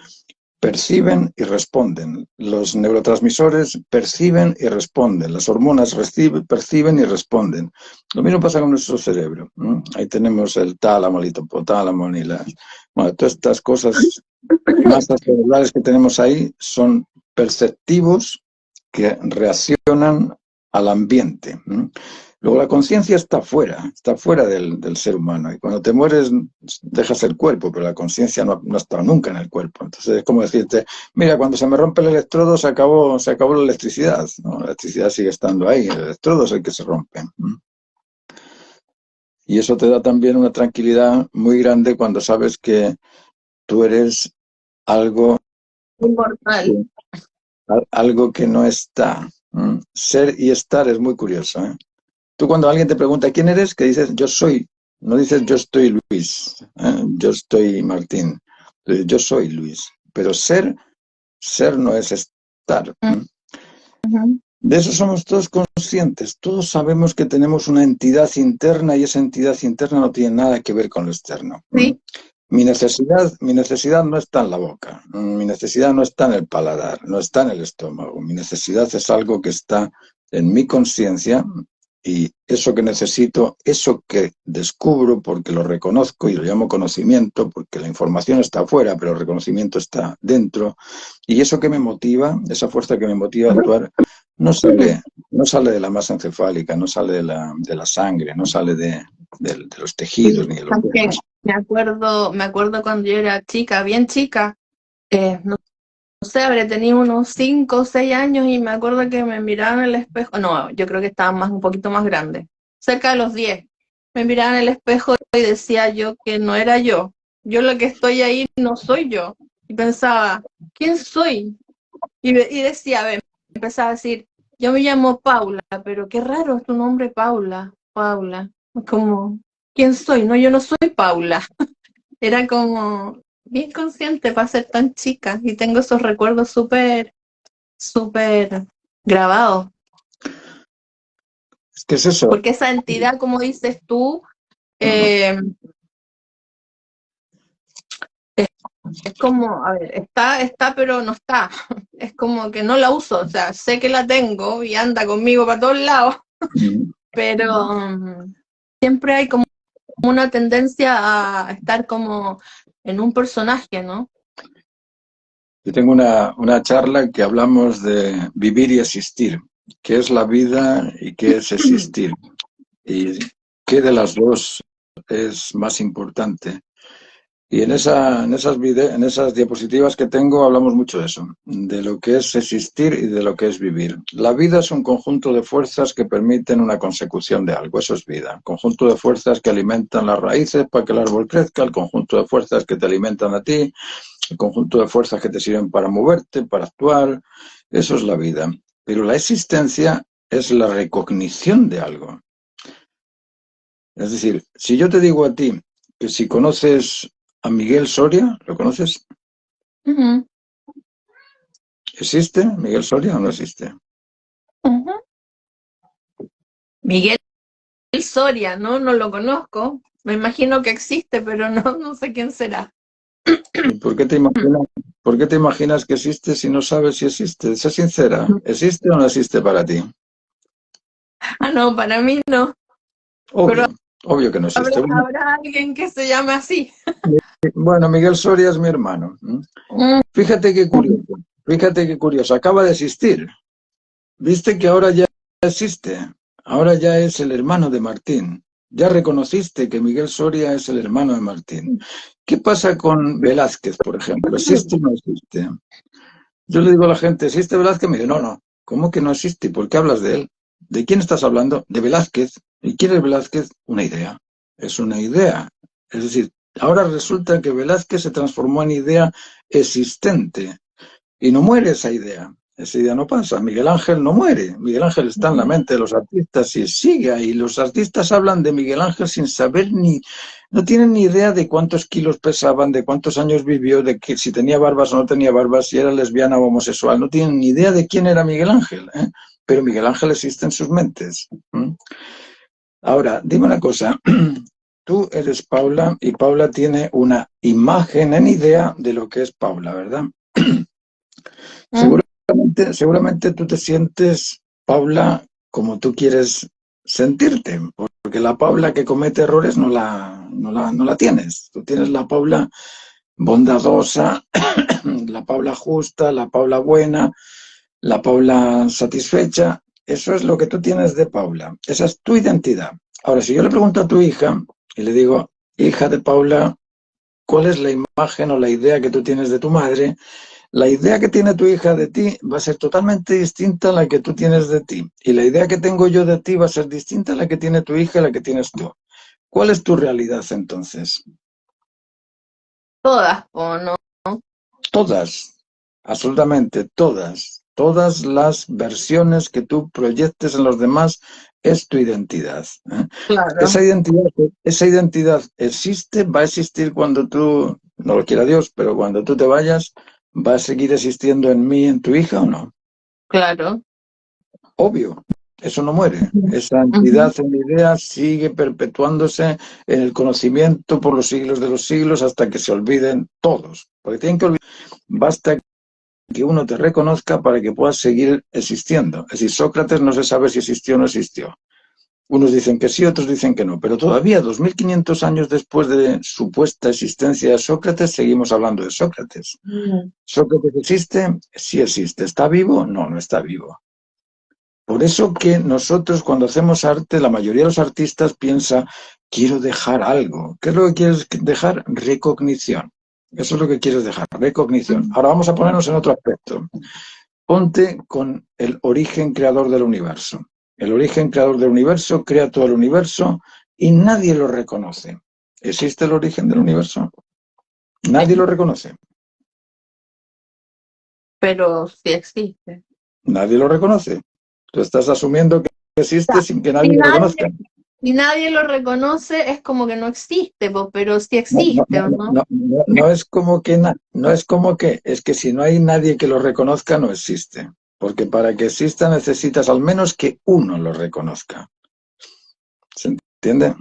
perciben y responden. Los neurotransmisores perciben y responden. Las hormonas perciben y responden. Lo mismo pasa con nuestro cerebro. Ahí tenemos el tálamo, el hipotálamo y todas estas cosas, masas celulares que tenemos ahí son perceptivos que reaccionan al ambiente. Luego la conciencia está fuera del ser humano y cuando te mueres dejas el cuerpo, pero la conciencia no ha estado nunca en el cuerpo. Entonces es como decirte, mira, cuando se me rompe el electrodo se acabó la electricidad, ¿no? La electricidad sigue estando ahí, el electrodo es el que se rompe. Y eso te da también una tranquilidad muy grande cuando sabes que tú eres algo inmortal. Algo que no está. Ser y estar es muy curioso. Tú cuando alguien te pregunta quién eres, que dices yo soy No dices yo estoy Luis, yo estoy Martín. Yo soy Luis. Pero ser no es estar. Ujú. De eso somos todos conscientes. Todos sabemos que tenemos una entidad interna y esa entidad interna no tiene nada que ver con lo externo. Sí. Mi necesidad no está en la boca, mi necesidad no está en el paladar, no está en el estómago. Mi necesidad es algo que está en mi conciencia y eso que necesito, eso que descubro porque lo reconozco y lo llamo conocimiento, porque la información está afuera, pero el reconocimiento está dentro. Y eso que me motiva, esa fuerza que me motiva a actuar, no sale de la masa encefálica, no sale de la sangre, no sale de los tejidos ni de los Porque huesos. me acuerdo cuando yo era chica, bien chica, no sé, habré tenido unos 5 o 6 años y me acuerdo que me miraba en el espejo, no, yo creo que estaba un poquito más grande, cerca de los 10. Me miraba en el espejo y decía yo que no era yo. Yo lo que estoy ahí no soy yo. Y pensaba, ¿quién soy? Y decía, a ver, empezaba a decir, yo me llamo Paula, pero qué raro es tu nombre, Paula. Paula. Como, ¿quién soy? No, yo no soy Paula. Era como bien consciente para ser tan chica y tengo esos recuerdos súper, súper grabados. ¿Qué es eso? Porque esa entidad, como dices tú, es como, a ver, está, pero no está. Es como que no la uso, o sea, sé que la tengo y anda conmigo para todos lados, pero siempre hay como una tendencia a estar como en un personaje, ¿no? Yo tengo una charla que hablamos de vivir y existir, qué es la vida y qué es existir, y qué de las dos es más importante. Y en esas diapositivas que tengo hablamos mucho de eso, de lo que es existir y de lo que es vivir. La vida es un conjunto de fuerzas que permiten una consecución de algo, eso es vida. Conjunto de fuerzas que alimentan las raíces para que el árbol crezca, el conjunto de fuerzas que te alimentan a ti, el conjunto de fuerzas que te sirven para moverte, para actuar, eso es la vida. Pero la existencia es la recognición de algo. Es decir, si yo te digo a ti que si conoces a Miguel Soria, ¿lo conoces? Uh-huh. ¿Existe Miguel Soria o no existe? Uh-huh. Miguel Soria, ¿no? No lo conozco. Me imagino que existe, pero no sé quién será. ¿Y por qué te imaginas que existe si no sabes si existe? Sé sincera, ¿existe o no existe para ti? Ah, no, para mí no. Obvio, Pero obvio que no existe. habrá alguien que se llame así. Bueno, Miguel Soria es mi hermano. Fíjate qué curioso, acaba de existir. ¿Viste que ahora ya existe? Ahora ya es el hermano de Martín. Ya reconociste que Miguel Soria es el hermano de Martín. ¿Qué pasa con Velázquez, por ejemplo? ¿Existe o no existe? Yo le digo a la gente, ¿existe Velázquez? Me dice, no. ¿Cómo que no existe? ¿Por qué hablas de él? ¿De quién estás hablando? De Velázquez. ¿Y quién es Velázquez? Una idea. Es una idea. Es decir, ahora resulta que Velázquez se transformó en idea existente. Y no muere esa idea. Esa idea no pasa. Miguel Ángel no muere. Miguel Ángel está en la mente de los artistas y sigue ahí. Los artistas hablan de Miguel Ángel sin saber no tienen ni idea de cuántos kilos pesaban, de cuántos años vivió, de que si tenía barbas o no tenía barbas, si era lesbiana o homosexual. No tienen ni idea de quién era Miguel Ángel. Pero Miguel Ángel existe en sus mentes. Ahora, dime una cosa. Tú eres Paula y Paula tiene una imagen en idea de lo que es Paula, ¿verdad? Seguramente tú te sientes, Paula, como tú quieres sentirte, porque la Paula que comete errores no la tienes. Tú tienes la Paula bondadosa, la Paula justa, la Paula buena, la Paula satisfecha. Eso es lo que tú tienes de Paula. Esa es tu identidad. Ahora, si yo le pregunto a tu hija y le digo, hija de Paula, ¿cuál es la imagen o la idea que tú tienes de tu madre? La idea que tiene tu hija de ti va a ser totalmente distinta a la que tú tienes de ti. Y la idea que tengo yo de ti va a ser distinta a la que tiene tu hija y la que tienes tú. ¿Cuál es tu realidad entonces? Todas, ¿o no? Todas, absolutamente todas. Todas las versiones que tú proyectes en los demás es tu identidad. Claro. Esa identidad existe, va a existir cuando tú, no lo quiera Dios, pero cuando tú te vayas, ¿va a seguir existiendo en mí, en tu hija o no? Claro. Obvio, eso no muere. Esa entidad en idea sigue perpetuándose en el conocimiento por los siglos de los siglos hasta que se olviden todos. Porque tienen que olvidar. Basta que uno te reconozca para que puedas seguir existiendo. Es decir, Sócrates no se sabe si existió o no existió. Unos dicen que sí, otros dicen que no. Pero todavía, 2500 años después de supuesta existencia de Sócrates, seguimos hablando de Sócrates. ¿Sócrates existe? Sí existe. ¿Está vivo? No, no está vivo. Por eso que nosotros cuando hacemos arte, la mayoría de los artistas piensa, quiero dejar algo. ¿Qué es lo que quieres dejar? Recognición. Eso es lo que quieres dejar, recognición. Ahora vamos a ponernos en otro aspecto. Ponte con el origen creador del universo. El origen creador del universo crea todo el universo y nadie lo reconoce. ¿Existe el origen del universo? Nadie lo reconoce. Pero sí existe. Nadie lo reconoce. Tú estás asumiendo que existe sin que nadie lo reconozca. Si nadie lo reconoce, es como que no existe, pero sí existe, ¿o no? No es como que, no es como que, es que si no hay nadie que lo reconozca, no existe. Porque para que exista necesitas al menos que uno lo reconozca. ¿Se entiende?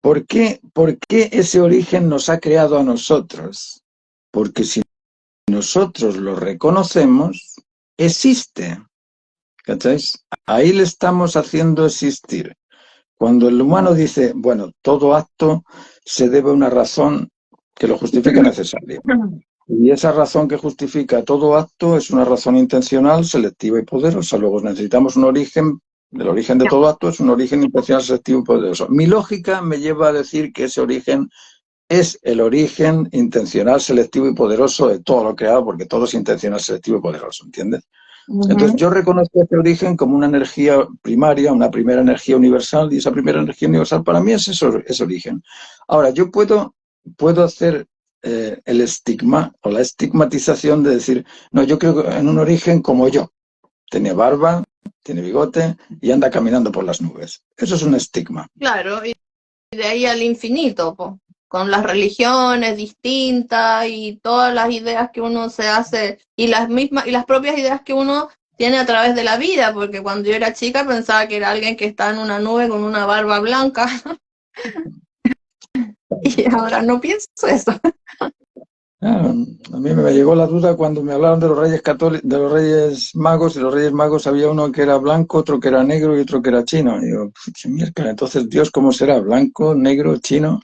¿Por qué ese origen nos ha creado a nosotros? Porque si nosotros lo reconocemos, existe. ¿Cacháis? Ahí le estamos haciendo existir. Cuando el humano dice, bueno, todo acto se debe a una razón que lo justifica necesaria. Y esa razón que justifica todo acto es una razón intencional, selectiva y poderosa. Luego necesitamos un origen, el origen de todo acto es un origen intencional, selectivo y poderoso. Mi lógica me lleva a decir que ese origen es el origen intencional, selectivo y poderoso de todo lo creado, porque todo es intencional, selectivo y poderoso, ¿entiendes? Entonces yo reconozco ese origen como una energía primaria, una primera energía universal, y esa primera energía universal para mí es ese origen. Ahora, yo puedo hacer el estigma o la estigmatización de decir, no, yo creo en un origen como yo. Tiene barba, tiene bigote y anda caminando por las nubes. Eso es un estigma. Claro, y de ahí al infinito, con las religiones distintas y todas las ideas que uno se hace y las propias ideas que uno tiene a través de la vida, porque cuando yo era chica pensaba que era alguien que está en una nube con una barba blanca y ahora no pienso eso. A mí me llegó la duda cuando me hablaron de los Reyes Católicos, de los Reyes Magos, y los Reyes Magos había uno que era blanco, otro que era negro y otro que era chino. Y digo, mierda, entonces Dios, ¿cómo será? ¿Blanco, negro, chino?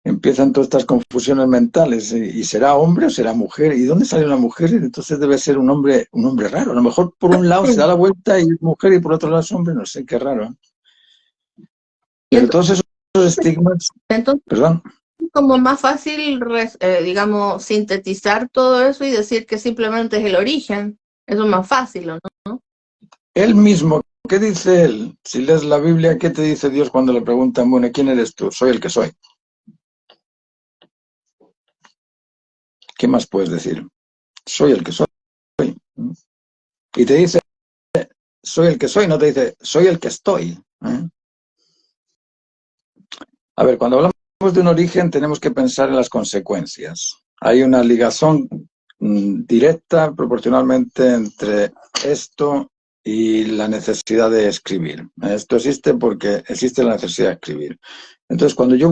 Empiezan todas estas confusiones mentales. ¿Y será hombre o será mujer? ¿Y dónde sale una mujer? Entonces debe ser un hombre raro. A lo mejor por un lado se da la vuelta y es mujer y por otro lado es hombre, no sé, qué raro. Pero todos esos estigmas... Entonces, perdón. Como más fácil, digamos, sintetizar todo eso y decir que simplemente es el origen. Eso es más fácil, ¿o no? Él mismo, ¿qué dice él? Si lees la Biblia, ¿qué te dice Dios cuando le preguntan, bueno, ¿quién eres tú? Soy el que soy. ¿Qué más puedes decir? Soy el que soy. Y te dice, soy el que soy, no te dice, soy el que estoy. A ver, cuando hablamos de un origen tenemos que pensar en las consecuencias. Hay una ligación directa proporcionalmente entre esto y la necesidad de escribir. Esto existe porque existe la necesidad de escribir. Entonces, cuando yo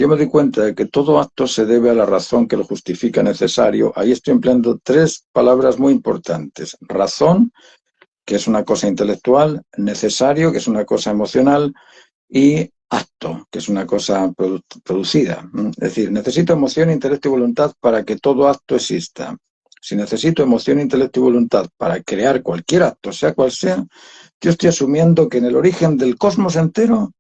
me doy cuenta de que todo acto se debe a la razón que lo justifica necesario, ahí estoy empleando tres palabras muy importantes. Razón, que es una cosa intelectual; necesario, que es una cosa emocional; y acto, que es una cosa producida. Es decir, necesito emoción, intelecto y voluntad para que todo acto exista. Si necesito emoción, intelecto y voluntad para crear cualquier acto, sea cual sea, yo estoy asumiendo que en el origen del cosmos entero,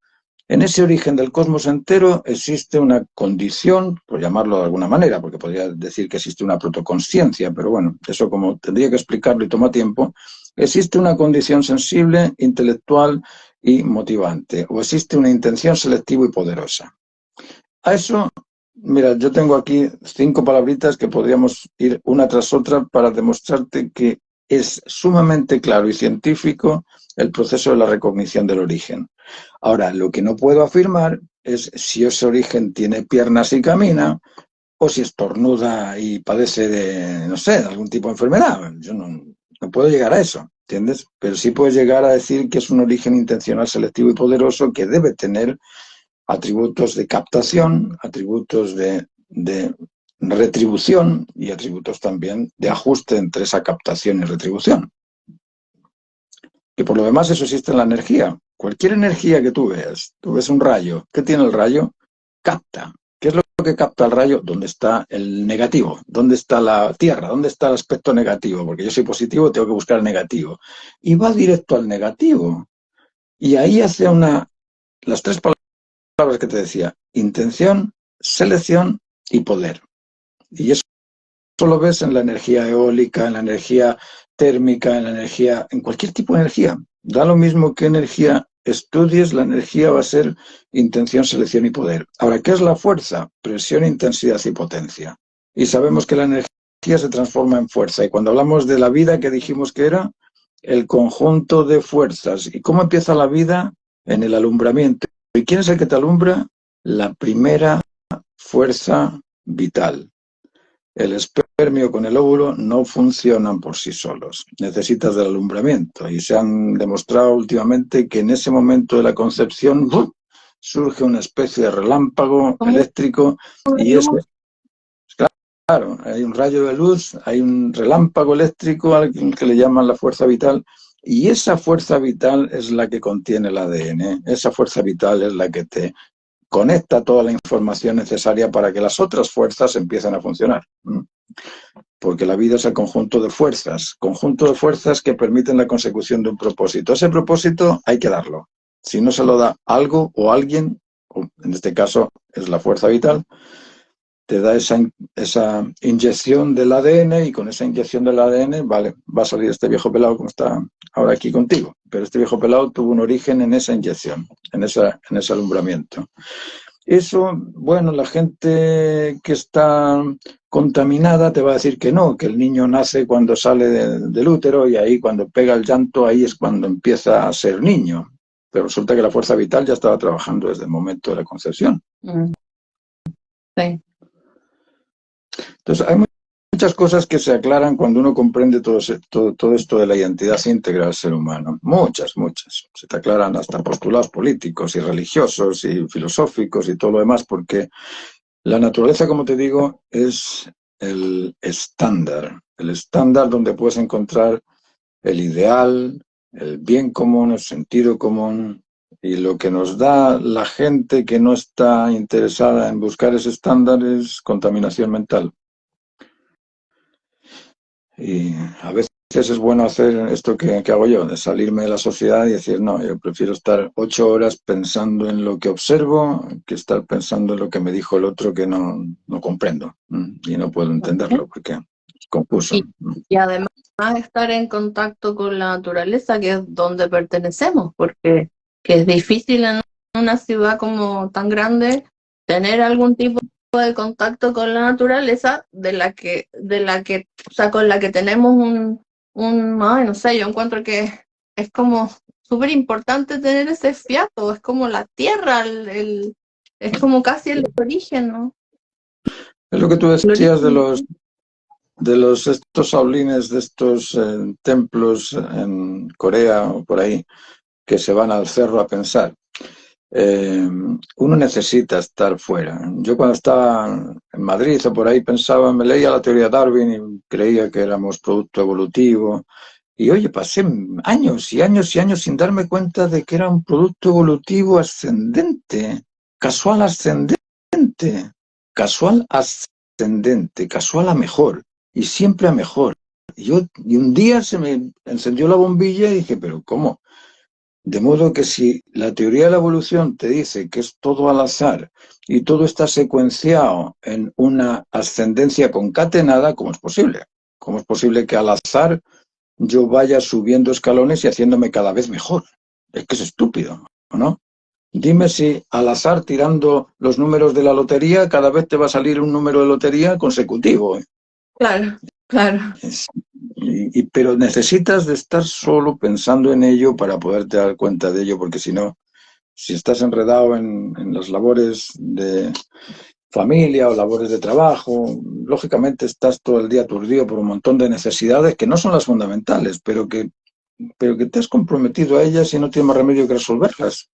en ese origen del cosmos entero, existe una condición, por llamarlo de alguna manera, porque podría decir que existe una protoconsciencia, pero bueno, eso como tendría que explicarlo y toma tiempo. Existe una condición sensible, intelectual y motivante, o existe una intención selectiva y poderosa. A eso, mira, yo tengo aquí 5 palabritas que podríamos ir una tras otra para demostrarte que es sumamente claro y científico el proceso de la recognición del origen. Ahora, lo que no puedo afirmar es si ese origen tiene piernas y camina, o si estornuda y padece de, no sé, de algún tipo de enfermedad. Yo no puedo llegar a eso, ¿entiendes? Pero sí puedo llegar a decir que es un origen intencional, selectivo y poderoso que debe tener atributos de captación, atributos de retribución y atributos también de ajuste entre esa captación y retribución. Que por lo demás eso existe en la energía. Cualquier energía que tú ves un rayo. ¿Qué tiene el rayo? Capta. ¿Qué es lo que capta el rayo? ¿Dónde está el negativo? ¿Dónde está la Tierra? ¿Dónde está el aspecto negativo? Porque yo soy positivo, tengo que buscar el negativo. Y va directo al negativo. Y ahí hace las tres palabras que te decía: intención, selección y poder. Y eso lo ves en la energía eólica, en la energía térmica, en cualquier tipo de energía. Da lo mismo qué energía estudies, la energía va a ser intención, selección y poder. Ahora, ¿qué es la fuerza? Presión, intensidad y potencia. Y sabemos que la energía se transforma en fuerza. Y cuando hablamos de la vida, ¿qué dijimos que era? El conjunto de fuerzas. ¿Y cómo empieza la vida? En el alumbramiento. ¿Y quién es el que te alumbra? La primera fuerza vital. El espermio con el óvulo no funcionan por sí solos. Necesitas del alumbramiento. Y se han demostrado últimamente que en ese momento de la concepción surge una especie de relámpago eléctrico y eso, claro, hay un rayo de luz, hay un relámpago eléctrico al que le llaman la fuerza vital, y esa fuerza vital es la que contiene el ADN. Esa fuerza vital es la que te conecta toda la información necesaria para que las otras fuerzas empiecen a funcionar. Porque la vida es el conjunto de fuerzas que permiten la consecución de un propósito. Ese propósito hay que darlo. Si no se lo da algo o alguien, o en este caso es la fuerza vital, te da esa inyección del ADN, y con esa inyección del ADN, vale, va a salir este viejo pelado como está ahora aquí contigo. Pero este viejo pelado tuvo un origen en esa inyección, en ese alumbramiento. Eso, bueno, la gente que está contaminada te va a decir que no, que el niño nace cuando sale del útero y ahí cuando pega el llanto, ahí es cuando empieza a ser niño. Pero resulta que la fuerza vital ya estaba trabajando desde el momento de la concepción. Sí. Entonces, hay muchas cosas que se aclaran cuando uno comprende todo esto de la identidad íntegra del ser humano. Muchas. Se te aclaran hasta postulados políticos y religiosos y filosóficos y todo lo demás, porque la naturaleza, como te digo, es el estándar donde puedes encontrar el ideal, el bien común, el sentido común. Y lo que nos da la gente que no está interesada en buscar ese estándar es contaminación mental. Y a veces es bueno hacer esto que hago yo, de salirme de la sociedad y decir, no, yo prefiero estar 8 horas pensando en lo que observo que estar pensando en lo que me dijo el otro que no comprendo y no puedo entenderlo porque es confuso. Y además estar en contacto con la naturaleza, que es donde pertenecemos, porque que es difícil en una ciudad como tan grande tener algún tipo de contacto con la naturaleza de la que, o sea, con la que tenemos ay, no sé, yo encuentro que es como súper importante tener ese fiato, es como la tierra, es como casi el origen, ¿no? Es lo que tú decías de estos shaolines, de estos templos en Corea o por ahí, que se van al cerro a pensar. Uno necesita estar fuera. Yo cuando estaba en Madrid o por ahí pensaba, me leía la teoría de Darwin y creía que éramos producto evolutivo. Y oye, pasé años y años y años sin darme cuenta de que era un producto evolutivo ascendente, casual ascendente, casual a mejor y siempre a mejor. Y un día se me encendió la bombilla y dije, pero ¿cómo? De modo que si la teoría de la evolución te dice que es todo al azar y todo está secuenciado en una ascendencia concatenada, ¿cómo es posible? ¿Cómo es posible que al azar yo vaya subiendo escalones y haciéndome cada vez mejor? Es que es estúpido, ¿no? Dime si al azar, tirando los números de la lotería, cada vez te va a salir un número de lotería consecutivo. Claro. Pero necesitas de estar solo pensando en ello para poderte dar cuenta de ello, porque si no, si estás enredado en las labores de familia o labores de trabajo, lógicamente estás todo el día aturdido por un montón de necesidades que no son las fundamentales, pero que te has comprometido a ellas y no tienes más remedio que resolverlas.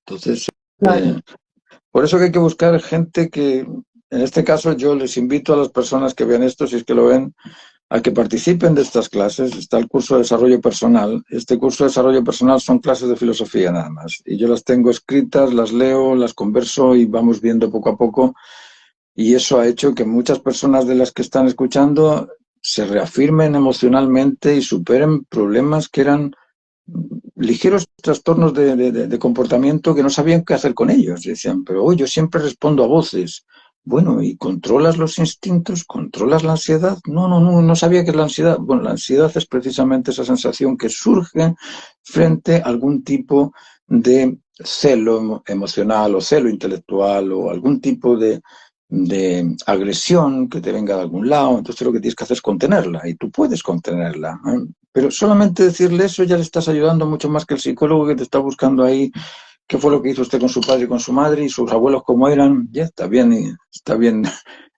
Entonces, Claro. por eso que hay que buscar gente que, en este caso yo les invito a las personas que vean esto, si es que lo ven, a que participen de estas clases. Está el curso de desarrollo personal. Este curso de desarrollo personal son clases de filosofía nada más. Y yo las tengo escritas, las leo, las converso y vamos viendo poco a poco. Y eso ha hecho que muchas personas de las que están escuchando se reafirmen emocionalmente y superen problemas que eran ligeros trastornos de comportamiento que no sabían qué hacer con ellos. Decían, pero hoy yo siempre respondo a voces. Bueno, ¿y controlas los instintos? ¿Controlas la ansiedad? No sabía qué es la ansiedad. Bueno, la ansiedad es precisamente esa sensación que surge frente a algún tipo de celo emocional o celo intelectual o algún tipo de agresión que te venga de algún lado. Entonces lo que tienes que hacer es contenerla y tú puedes contenerla, ¿eh? Pero solamente decirle eso ya le estás ayudando mucho más que el psicólogo que te está buscando ahí qué fue lo que hizo usted con su padre y con su madre y sus abuelos cómo eran. Ya está bien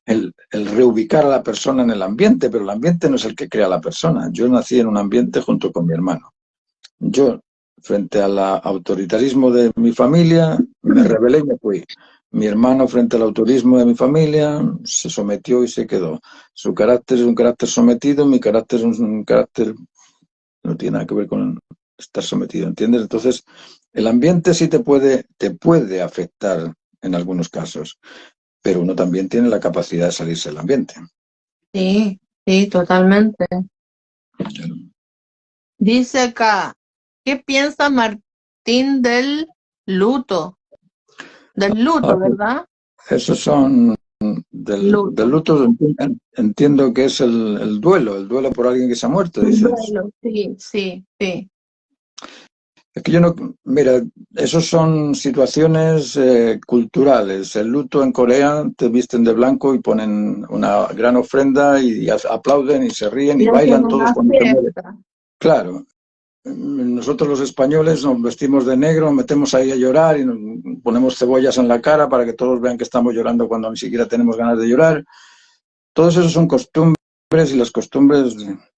el reubicar a la persona en el ambiente, pero el ambiente no es el que crea a la persona. Yo nací en un ambiente junto con mi hermano. Yo, frente al autoritarismo de mi familia, me rebelé y me fui. Mi hermano, frente al autorismo de mi familia, se sometió y se quedó. Su carácter es un carácter sometido, mi carácter es un carácter, no tiene nada que ver con estar sometido, ¿entiendes? Entonces, el ambiente sí te puede afectar en algunos casos, pero uno también tiene la capacidad de salirse del ambiente. Sí, sí, totalmente. Dice acá, ¿qué piensa Martín del luto? Del luto, ¿verdad? Esos son del luto, entiendo que es el duelo por alguien que se ha muerto, dices. Duelo, sí. Es que yo no, mira, esos son situaciones culturales. El luto en Corea te visten de blanco y ponen una gran ofrenda y aplauden y se ríen y bailan todos cuando se mueren. Claro, nosotros los españoles nos vestimos de negro, nos metemos ahí a llorar y nos ponemos cebollas en la cara para que todos vean que estamos llorando cuando ni siquiera tenemos ganas de llorar. Todos esos son costumbres y las costumbres.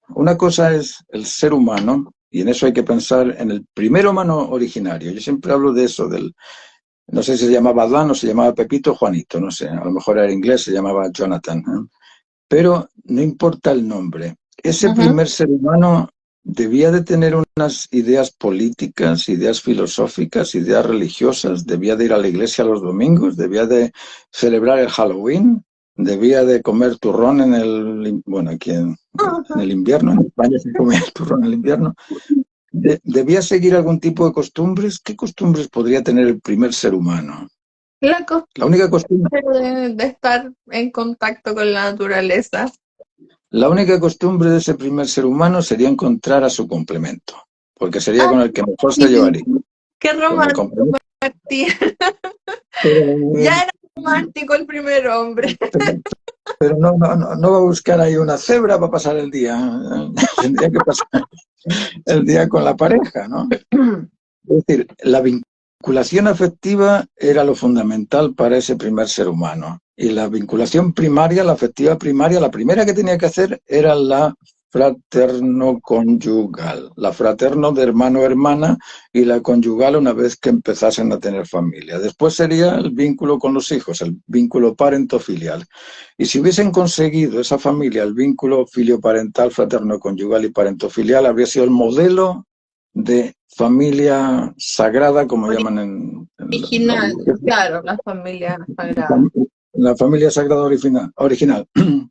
Una cosa es el ser humano. Y en eso hay que pensar en el primer humano originario. Yo siempre hablo de eso, no sé si se llamaba Adán o se llamaba Pepito o Juanito, no sé, a lo mejor era inglés, se llamaba Jonathan, ¿eh? Pero no importa el nombre. Ese primer ser humano debía de tener unas ideas políticas, ideas filosóficas, ideas religiosas, debía de ir a la iglesia los domingos, debía de celebrar el Halloween, debía de comer turrón aquí en el invierno, en España se come el turrón en el invierno. ¿Debía seguir algún tipo de costumbres? ¿Qué costumbres podría tener el primer ser humano? La única costumbre de estar en contacto con la naturaleza. La única costumbre de ese primer ser humano sería encontrar a su complemento, porque sería con el que mejor se llevaría. ¡Qué romántico, Martín! Ya era romántico el primer hombre. Pero no va a buscar ahí una cebra para pasar el día. Tendría que pasar el día con la pareja, ¿no? Es decir, la vinculación afectiva era lo fundamental para ese primer ser humano. Y la vinculación primaria, la afectiva primaria, la primera que tenía que hacer era la fraterno-conyugal. La fraterno de hermano-hermana y la conyugal una vez que empezasen a tener familia. Después sería el vínculo con los hijos, el vínculo parento-filial. Y si hubiesen conseguido esa familia, el vínculo filioparental, fraterno-conyugal y parento-filial, habría sido el modelo de familia sagrada, como llaman en original, claro, la familia sagrada. La familia sagrada original.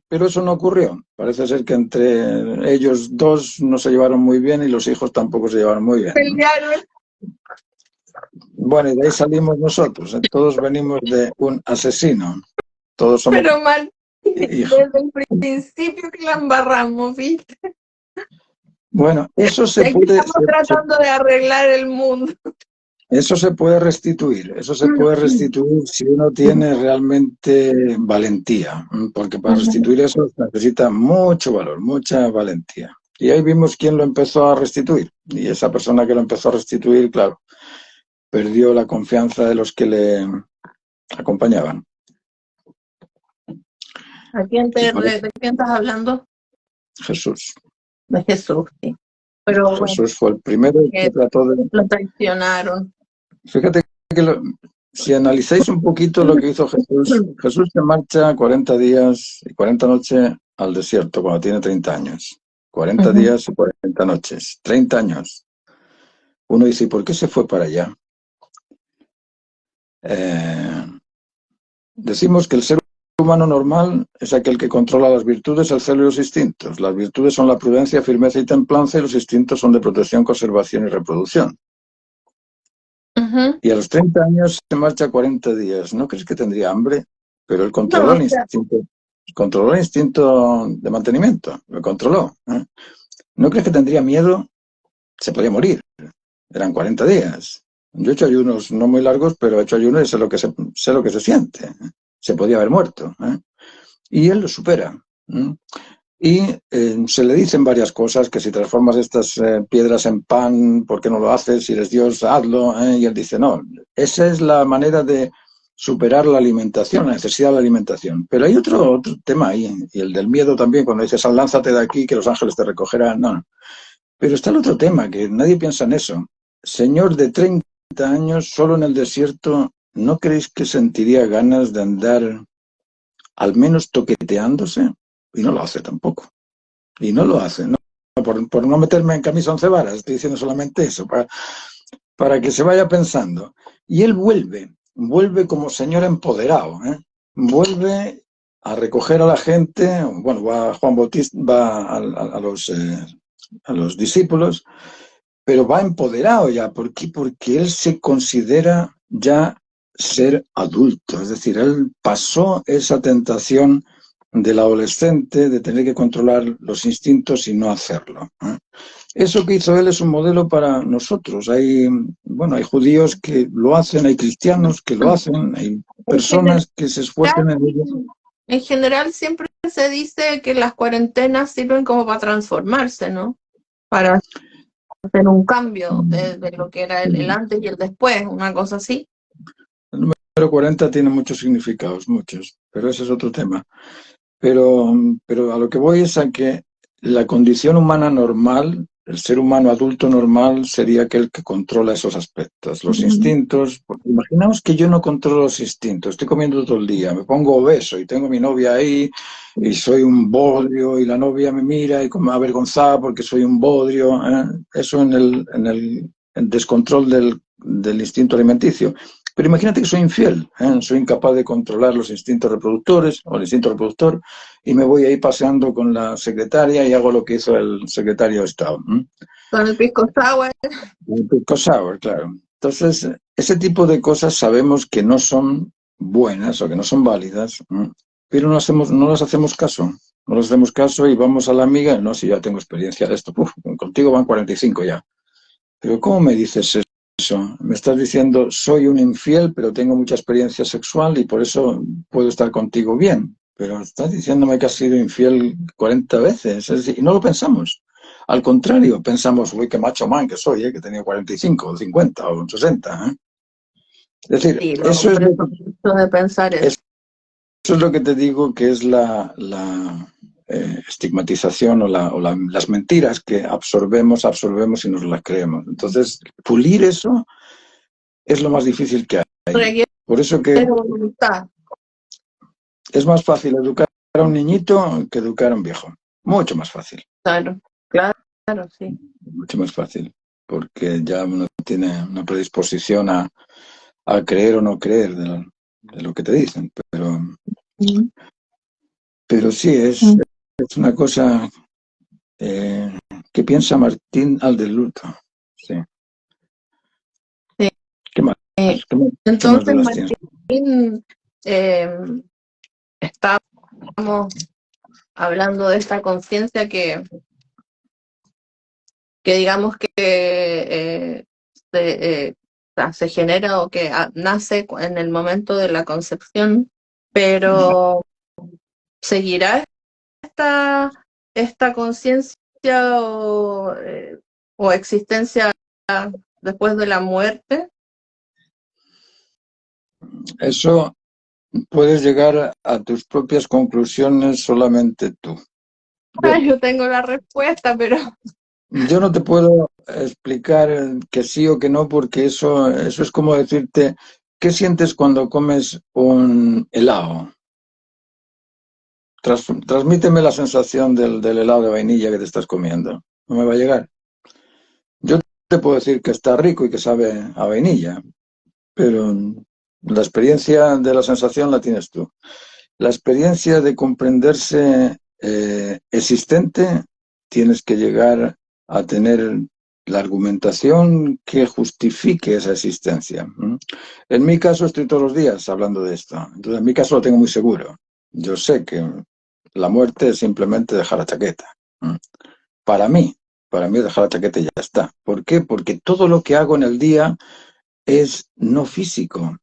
Pero eso no ocurrió. Parece ser que entre ellos dos no se llevaron muy bien y los hijos tampoco se llevaron muy bien, ¿no? Bueno, y de ahí salimos nosotros. Todos venimos de un asesino. Todos somos. Pero mal, desde el principio que la embarramos, ¿viste? Bueno, eso se puede. Estamos tratando de arreglar el mundo. Eso se puede restituir, si uno tiene realmente valentía, porque para restituir eso se necesita mucho valor, mucha valentía. Y ahí vimos quién lo empezó a restituir, y esa persona que lo empezó a restituir, claro, perdió la confianza de los que le acompañaban. ¿De quién estás hablando? Jesús. De Jesús, sí. Pero Jesús fue el primero que trató de... Lo traicionaron. Fíjate que si analizáis un poquito lo que hizo Jesús, Jesús se marcha 40 días y 40 noches al desierto cuando tiene 30 años. 40 días y 40 noches, 30 años. Uno dice, ¿y por qué se fue para allá? Decimos que el ser humano normal es aquel que controla las virtudes, el celo y los instintos. Las virtudes son la prudencia, firmeza y templanza, y los instintos son de protección, conservación y reproducción. Y a los 30 años se marcha 40 días. ¿No crees que tendría hambre? Pero él controló el instinto de mantenimiento, lo controló. ¿No crees que tendría miedo? Se podía morir. Eran 40 días. Yo he hecho ayunos no muy largos, pero he hecho ayunos y sé lo que se siente. Se podía haber muerto. Y él lo supera. Y se le dicen varias cosas, que si transformas estas piedras en pan, ¿por qué no lo haces? Si eres Dios, hazlo. Y él dice, no, esa es la manera de superar la alimentación, la necesidad de la alimentación. Pero hay otro tema ahí, y el del miedo también, cuando dices, lánzate de aquí, que los ángeles te recogerán. No. Pero está el otro tema, que nadie piensa en eso. Señor de 30 años, solo en el desierto, ¿no creéis que sentiría ganas de andar al menos toqueteándose? Y no lo hace tampoco. Y no lo hace, ¿no? Por no meterme en camisa 11 varas, estoy diciendo solamente eso, para que se vaya pensando. Y él vuelve como señor empoderado, vuelve a recoger a la gente, bueno, va Juan Bautista, va a los discípulos, pero va empoderado ya. ¿Por qué? Porque él se considera ya ser adulto, es decir, él pasó esa tentación del adolescente de tener que controlar los instintos y no hacerlo. Eso que hizo él es un modelo para nosotros. Hay judíos que lo hacen, hay cristianos que lo hacen, hay personas que se esfuerzan en ello. En general siempre se dice que las cuarentenas sirven como para transformarse, ¿no? Para hacer un cambio de lo que era el antes y el después, una cosa así. El número 40 tiene muchos significados, muchos, pero ese es otro tema. Pero a lo que voy es a que la condición humana normal, el ser humano adulto normal, sería aquel que controla esos aspectos, los instintos. Porque imaginaos que yo no controlo los instintos, estoy comiendo todo el día, me pongo obeso y tengo a mi novia ahí y soy un bodrio y la novia me mira y como avergonzada porque soy un bodrio. Eso en el descontrol del instinto alimenticio. Pero imagínate que soy infiel, soy incapaz de controlar los instintos reproductores o el instinto reproductor y me voy ahí paseando con la secretaria y hago lo que hizo el secretario de Estado. Con el pisco sour. El pisco sour, claro. Entonces, ese tipo de cosas sabemos que no son buenas o que no son válidas, pero no las hacemos caso. No les hacemos caso y vamos a la amiga, no, si ya tengo experiencia de esto, contigo van 45 ya. Pero ¿cómo me dices eso? Me estás diciendo, soy un infiel, pero tengo mucha experiencia sexual y por eso puedo estar contigo bien. Pero estás diciéndome que has sido infiel 40 veces. Es decir, y no lo pensamos. Al contrario, pensamos, uy, qué macho man que soy, que tenía 45, o 50 o 60. Es decir, Sí, eso es de pensar eso. Eso es lo que te digo que es la estigmatización o las mentiras que absorbemos y nos las creemos. Entonces, pulir eso es lo más difícil que hay. Por eso que es más fácil educar a un niñito que educar a un viejo. Mucho más fácil. Claro, sí. Mucho más fácil, porque ya uno tiene una predisposición a creer o no creer de lo que te dicen. Pero sí, es una cosa que piensa Martín Aldeluto. Sí. Sí. ¿Qué más? Entonces, Martín, estábamos hablando de esta conciencia que digamos que se genera o que nace en el momento de la concepción, pero ¿seguirá esta conciencia o existencia después de la muerte? Eso puedes llegar a tus propias conclusiones solamente tú. Yo tengo la respuesta, pero... Yo no te puedo explicar que sí o que no, porque eso es como decirte, ¿qué sientes cuando comes un helado? Transmíteme la sensación del helado de vainilla que te estás comiendo. No me va a llegar. Yo te puedo decir que está rico y que sabe a vainilla, pero la experiencia de la sensación la tienes tú. La experiencia de comprenderse existente, tienes que llegar a tener la argumentación que justifique esa existencia. En mi caso estoy todos los días hablando de esto. Entonces, en mi caso lo tengo muy seguro. Yo sé que la muerte es simplemente dejar la chaqueta. Para mí es dejar la chaqueta y ya está. ¿Por qué? Porque todo lo que hago en el día es no físico.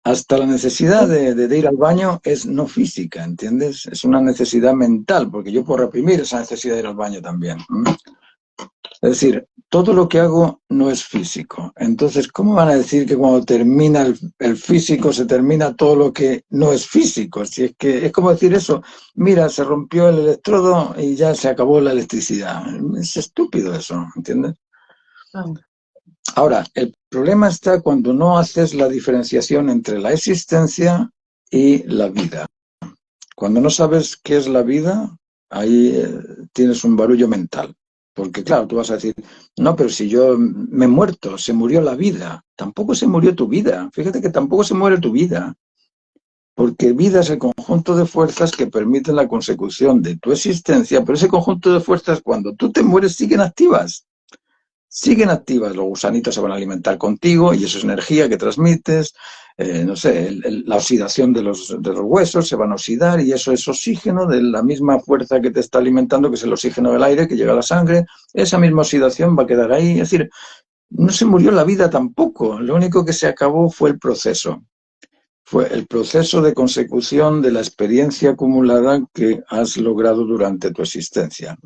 Hasta la necesidad de ir al baño es no física, ¿entiendes? Es una necesidad mental, porque yo puedo reprimir esa necesidad de ir al baño también. Es decir, todo lo que hago no es físico. Entonces, ¿cómo van a decir que cuando termina el físico se termina todo lo que no es físico? Si es que es como decir eso, mira, se rompió el electrodo y ya se acabó la electricidad. Es estúpido eso, ¿entiendes? Ahora, el problema está cuando no haces la diferenciación entre la existencia y la vida. Cuando no sabes qué es la vida, ahí tienes un barullo mental. Porque claro, tú vas a decir, no, pero si yo me he muerto, se murió la vida. Tampoco se murió tu vida. Fíjate que tampoco se muere tu vida. Porque vida es el conjunto de fuerzas que permiten la consecución de tu existencia, pero ese conjunto de fuerzas, cuando tú te mueres, siguen activas. Siguen activas, los gusanitos se van a alimentar contigo y eso es energía que transmites, no sé, la oxidación de los huesos se van a oxidar y eso es oxígeno de la misma fuerza que te está alimentando, que es el oxígeno del aire que llega a la sangre, esa misma oxidación va a quedar ahí, es decir, no se murió la vida tampoco, lo único que se acabó fue el proceso de consecución de la experiencia acumulada que has logrado durante tu existencia.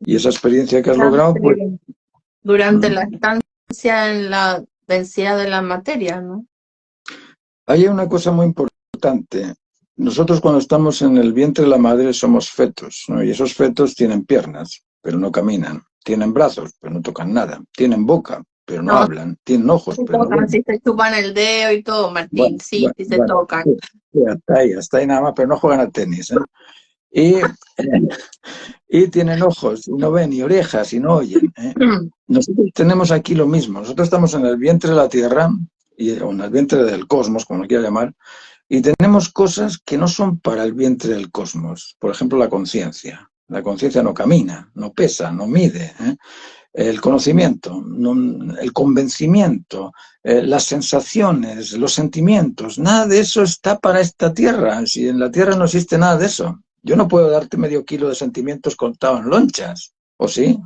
Y esa experiencia que has logrado, pues... Durante la estancia en la densidad de la materia, ¿no? Hay una cosa muy importante. Nosotros cuando estamos en el vientre de la madre somos fetos, ¿no? Y esos fetos tienen piernas, pero no caminan. Tienen brazos, pero no tocan nada. Tienen boca, pero no hablan. Tienen ojos, pero no ven. Si se chupan el dedo y todo, Martín, sí se tocan. Sí, hasta ahí nada más, pero no juegan al tenis, ¿eh? Y tienen ojos, y no ven, y orejas, y no oyen, ¿eh? Nosotros tenemos aquí lo mismo. Nosotros estamos en el vientre de la Tierra, o en el vientre del cosmos, como lo quiera llamar, y tenemos cosas que no son para el vientre del cosmos. Por ejemplo, la conciencia. La conciencia no camina, no pesa, no mide, ¿eh? El conocimiento, el convencimiento, las sensaciones, los sentimientos, nada de eso está para esta Tierra. Si en la Tierra no existe nada de eso. Yo no puedo darte medio kilo de sentimientos contados en lonchas, ¿o sí?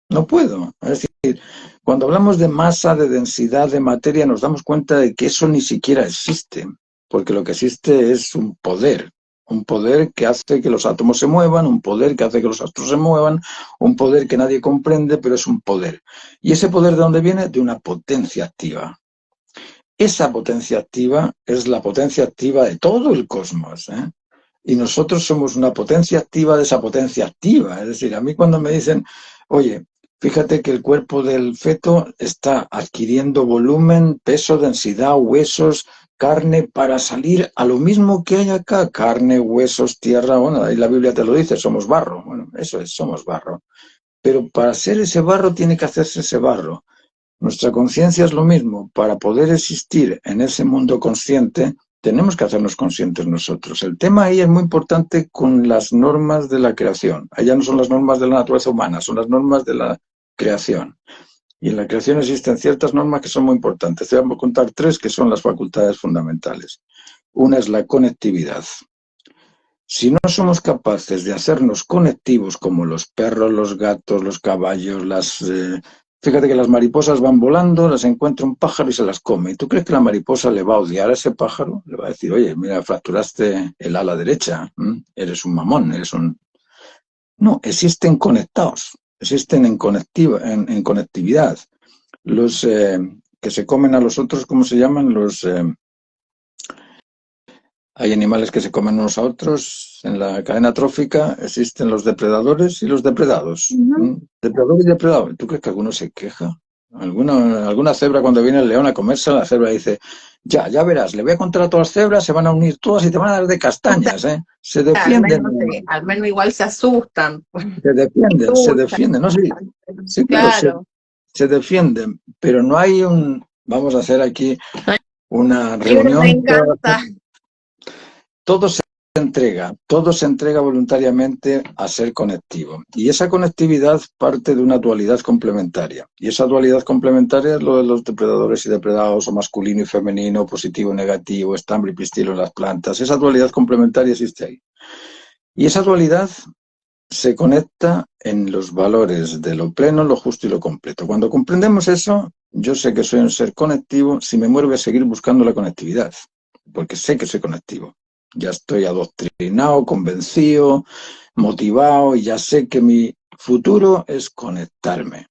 No puedo. Es decir, cuando hablamos de masa, de densidad, de materia, nos damos cuenta de que eso ni siquiera existe, porque lo que existe es un poder que hace que los átomos se muevan, un poder que hace que los astros se muevan, un poder que nadie comprende, pero es un poder. ¿Y ese poder de dónde viene? De una potencia activa. Esa potencia activa es la potencia activa de todo el cosmos, ¿eh? Y nosotros somos una potencia activa de esa potencia activa. Es decir, a mí cuando me dicen, oye, fíjate que el cuerpo del feto está adquiriendo volumen, peso, densidad, huesos, carne, para salir a lo mismo que hay acá, carne, huesos, tierra, bueno, ahí la Biblia te lo dice, somos barro. Bueno, eso es, somos barro. Pero para ser ese barro tiene que hacerse ese barro. Nuestra conciencia es lo mismo. Para poder existir en ese mundo consciente, tenemos que hacernos conscientes nosotros. El tema ahí es muy importante con las normas de la creación. Allá no son las normas de la naturaleza humana, son las normas de la creación. Y en la creación existen ciertas normas que son muy importantes. Te voy a contar 3 que son las facultades fundamentales. Una es la conectividad. Si no somos capaces de hacernos conectivos como los perros, los gatos, los caballos, Fíjate que las mariposas van volando, las encuentra un pájaro y se las come. ¿Y tú crees que la mariposa le va a odiar a ese pájaro? Le va a decir, oye, mira, fracturaste el ala derecha, eres un mamón, eres un... No, existen conectados, existen en conectividad. Los que se comen a los otros, ¿cómo se llaman? Hay animales que se comen unos a otros. En la cadena trófica existen los depredadores y los depredados. Depredador y depredador. ¿Tú crees que alguno se queja? Alguna cebra, cuando viene el león a comerse, la cebra dice, ya verás, le voy a contar a todas las cebras, se van a unir todas y te van a dar de castañas, ¿eh? Se defienden. Al menos igual se asustan. Se defienden, ¿no? Sí, sí, claro. Se defienden, pero no hay vamos a hacer aquí una reunión. Me encanta. Todo se entrega voluntariamente a ser conectivo. Y esa conectividad parte de una dualidad complementaria. Y esa dualidad complementaria es lo de los depredadores y depredados, o masculino y femenino, positivo y negativo, estambre y pistilo en las plantas. Esa dualidad complementaria existe ahí. Y esa dualidad se conecta en los valores de lo pleno, lo justo y lo completo. Cuando comprendemos eso, yo sé que soy un ser conectivo. Si me muero voy a seguir buscando la conectividad, porque sé que soy conectivo. Ya estoy adoctrinado, convencido, motivado, y ya sé que mi futuro es conectarme.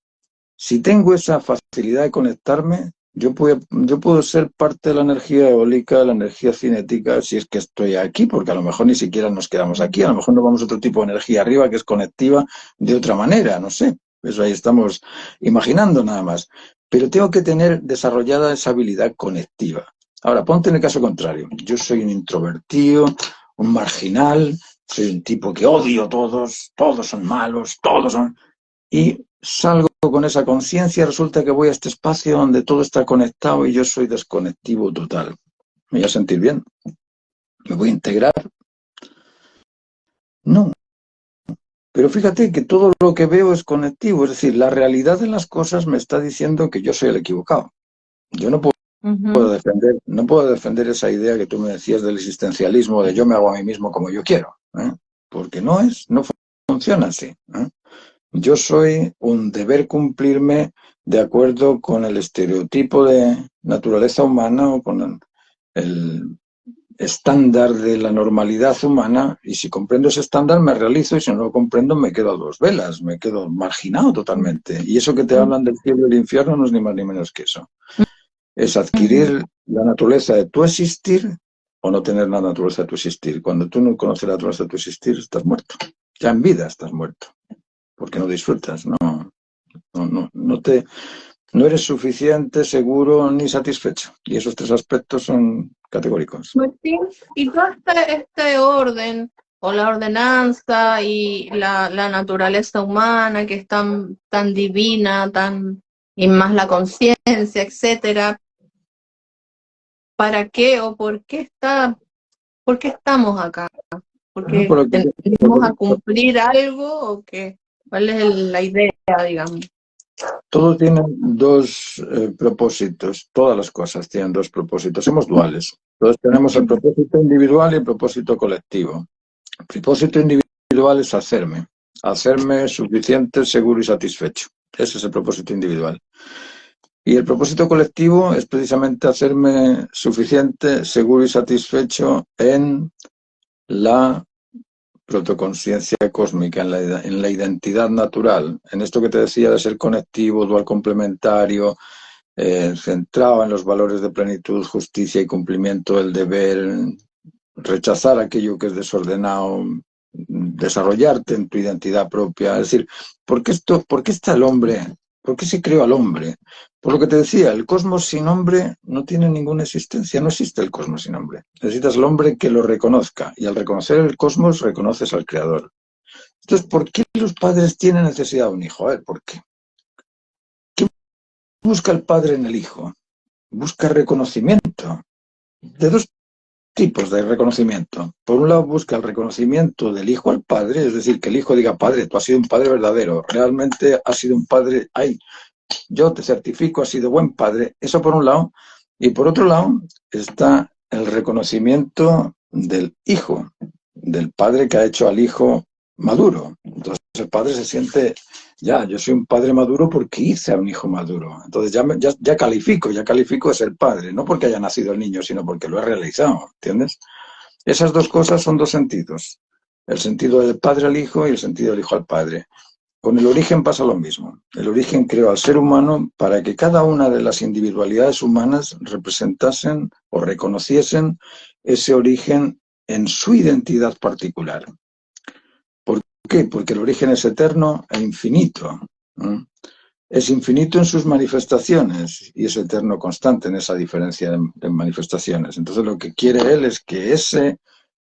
Si tengo esa facilidad de conectarme, yo puedo ser parte de la energía eólica, de la energía cinética, si es que estoy aquí, porque a lo mejor ni siquiera nos quedamos aquí, a lo mejor nos vamos a otro tipo de energía arriba que es conectiva de otra manera, no sé. Eso ahí estamos imaginando nada más. Pero tengo que tener desarrollada esa habilidad conectiva. Ahora, ponte en el caso contrario. Yo soy un introvertido, un marginal, soy un tipo que odio a todos son malos, todos son... Y salgo con esa conciencia, resulta que voy a este espacio donde todo está conectado y yo soy desconectivo total. ¿Me voy a sentir bien? ¿Me voy a integrar? No. Pero fíjate que todo lo que veo es conectivo, es decir, la realidad de las cosas me está diciendo que yo soy el equivocado. Yo no puedo defender esa idea que tú me decías del existencialismo, de yo me hago a mí mismo como yo quiero, porque no funciona así. Yo soy un deber cumplirme de acuerdo con el estereotipo de naturaleza humana o con el estándar de la normalidad humana, y si comprendo ese estándar me realizo, y si no lo comprendo me quedo a dos velas, me quedo marginado totalmente. Y eso que te hablan del cielo y el infierno no es ni más ni menos que eso. Es adquirir la naturaleza de tu existir o no tener la naturaleza de tu existir. Cuando tú no conoces la naturaleza de tu existir, estás muerto. Ya en vida estás muerto, porque no disfrutas, no eres suficiente, seguro ni satisfecho. Y esos tres aspectos son categóricos. Martín, y todo este orden, o la ordenanza y la naturaleza humana que es tan divina, y más la conciencia, etcétera, ¿para qué o por qué estamos acá? ¿Porque venimos a cumplir algo o qué? ¿Cuál es la idea, digamos? Todo tiene dos propósitos, todas las cosas tienen dos propósitos, somos duales. Entonces tenemos el propósito individual y el propósito colectivo. El propósito individual es hacerme suficiente, seguro y satisfecho. Ese es el propósito individual. Y el propósito colectivo es precisamente hacerme suficiente, seguro y satisfecho en la protoconsciencia cósmica, en la identidad natural, en esto que te decía de ser conectivo, dual complementario, centrado en los valores de plenitud, justicia y cumplimiento del deber, rechazar aquello que es desordenado, desarrollarte en tu identidad propia. Es decir, ¿por qué está el hombre? ¿Por qué se creó al hombre? Por lo que te decía, el cosmos sin hombre no tiene ninguna existencia, no existe el cosmos sin hombre. Necesitas al hombre que lo reconozca, y al reconocer el cosmos reconoces al creador. Entonces, ¿por qué los padres tienen necesidad de un hijo? A ver, ¿por qué? ¿Qué busca el padre en el hijo? Busca reconocimiento, de dos tipos de reconocimiento. Por un lado busca el reconocimiento del hijo al padre, es decir, que el hijo diga, padre, tú has sido un padre verdadero, realmente has sido un padre, yo te certifico, has sido buen padre. Eso por un lado. Y por otro lado está el reconocimiento del hijo, del padre que ha hecho al hijo maduro. Entonces el padre se siente, ya, yo soy un padre maduro porque hice a un hijo maduro. Entonces ya califico de ser padre, no porque haya nacido el niño, sino porque lo he realizado, ¿entiendes? Esas dos cosas son dos sentidos. El sentido del padre al hijo y el sentido del hijo al padre. Con el origen pasa lo mismo. El origen creó al ser humano para que cada una de las individualidades humanas representasen o reconociesen ese origen en su identidad particular. ¿Por qué? Porque el origen es eterno e infinito. Es infinito en sus manifestaciones y es eterno constante en esa diferencia de manifestaciones. Entonces lo que quiere él es que ese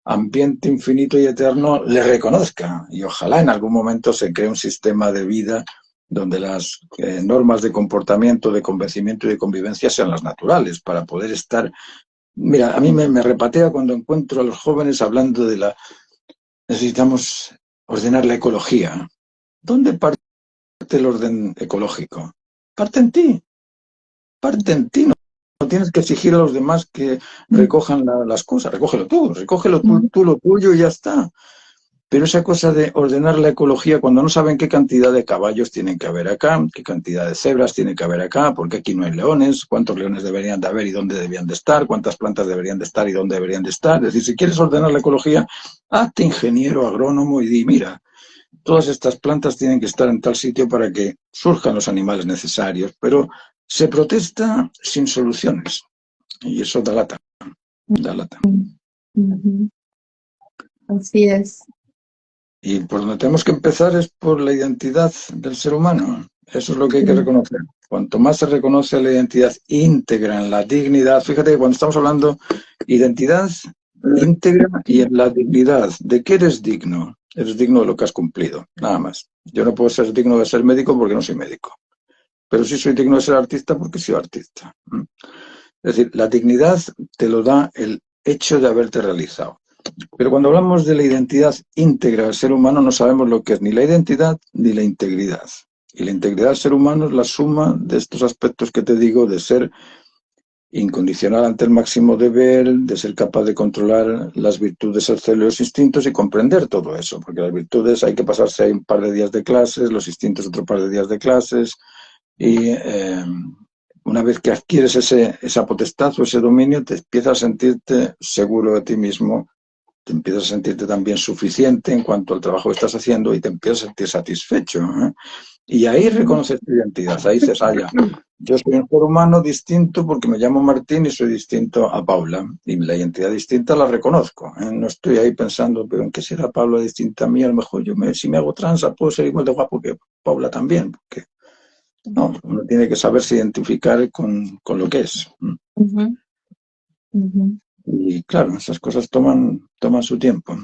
ambiente infinito y eterno le reconozca y ojalá en algún momento se cree un sistema de vida donde las normas de comportamiento, de convencimiento y de convivencia sean las naturales para poder estar. Mira, a mí me repatea cuando encuentro a los jóvenes hablando de necesitamos ordenar la ecología. ¿Dónde parte el orden ecológico? Parte en ti. Parte en ti. No tienes que exigir a los demás que recojan las cosas. Recógelo tú lo tuyo y ya está. Pero esa cosa de ordenar la ecología cuando no saben qué cantidad de caballos tienen que haber acá, qué cantidad de cebras tiene que haber acá, porque aquí no hay leones, cuántos leones deberían de haber y dónde deberían de estar, cuántas plantas deberían de estar y dónde deberían de estar. Es decir, si quieres ordenar la ecología, hazte ingeniero agrónomo y di, mira, todas estas plantas tienen que estar en tal sitio para que surjan los animales necesarios, pero se protesta sin soluciones y eso da lata, da lata. Así es. Y por donde tenemos que empezar es por la identidad del ser humano. Eso es lo que hay que reconocer. Cuanto más se reconoce la identidad íntegra en la dignidad, fíjate que cuando estamos hablando identidad íntegra y en la dignidad, ¿de qué eres digno? Eres digno de lo que has cumplido, nada más. Yo no puedo ser digno de ser médico porque no soy médico, pero sí soy digno de ser artista porque soy artista. Es decir, la dignidad te lo da el hecho de haberte realizado. Pero cuando hablamos de la identidad íntegra del ser humano no sabemos lo que es ni la identidad ni la integridad. Y la integridad del ser humano es la suma de estos aspectos que te digo, de ser incondicional ante el máximo deber, de ser capaz de controlar las virtudes, el celo y los instintos y comprender todo eso, porque las virtudes hay que pasarse ahí un par de días de clases, los instintos otro par de días de clases y una vez que adquieres esa potestad o ese dominio te empiezas a sentirte seguro de ti mismo, te empiezas a sentirte también suficiente en cuanto al trabajo que estás haciendo y te empiezas a sentir satisfecho. Y ahí reconoces tu identidad, ahí dices, ya, yo soy un ser humano distinto porque me llamo Martín y soy distinto a Paula. Y la identidad distinta la reconozco. No estoy ahí pensando, pero ¿en qué será Paula distinta a mí? A lo mejor si me hago transa puedo ser igual de guapo que Paula también. Porque no, uno tiene que saberse identificar con lo que es. Y claro, esas cosas toman su tiempo.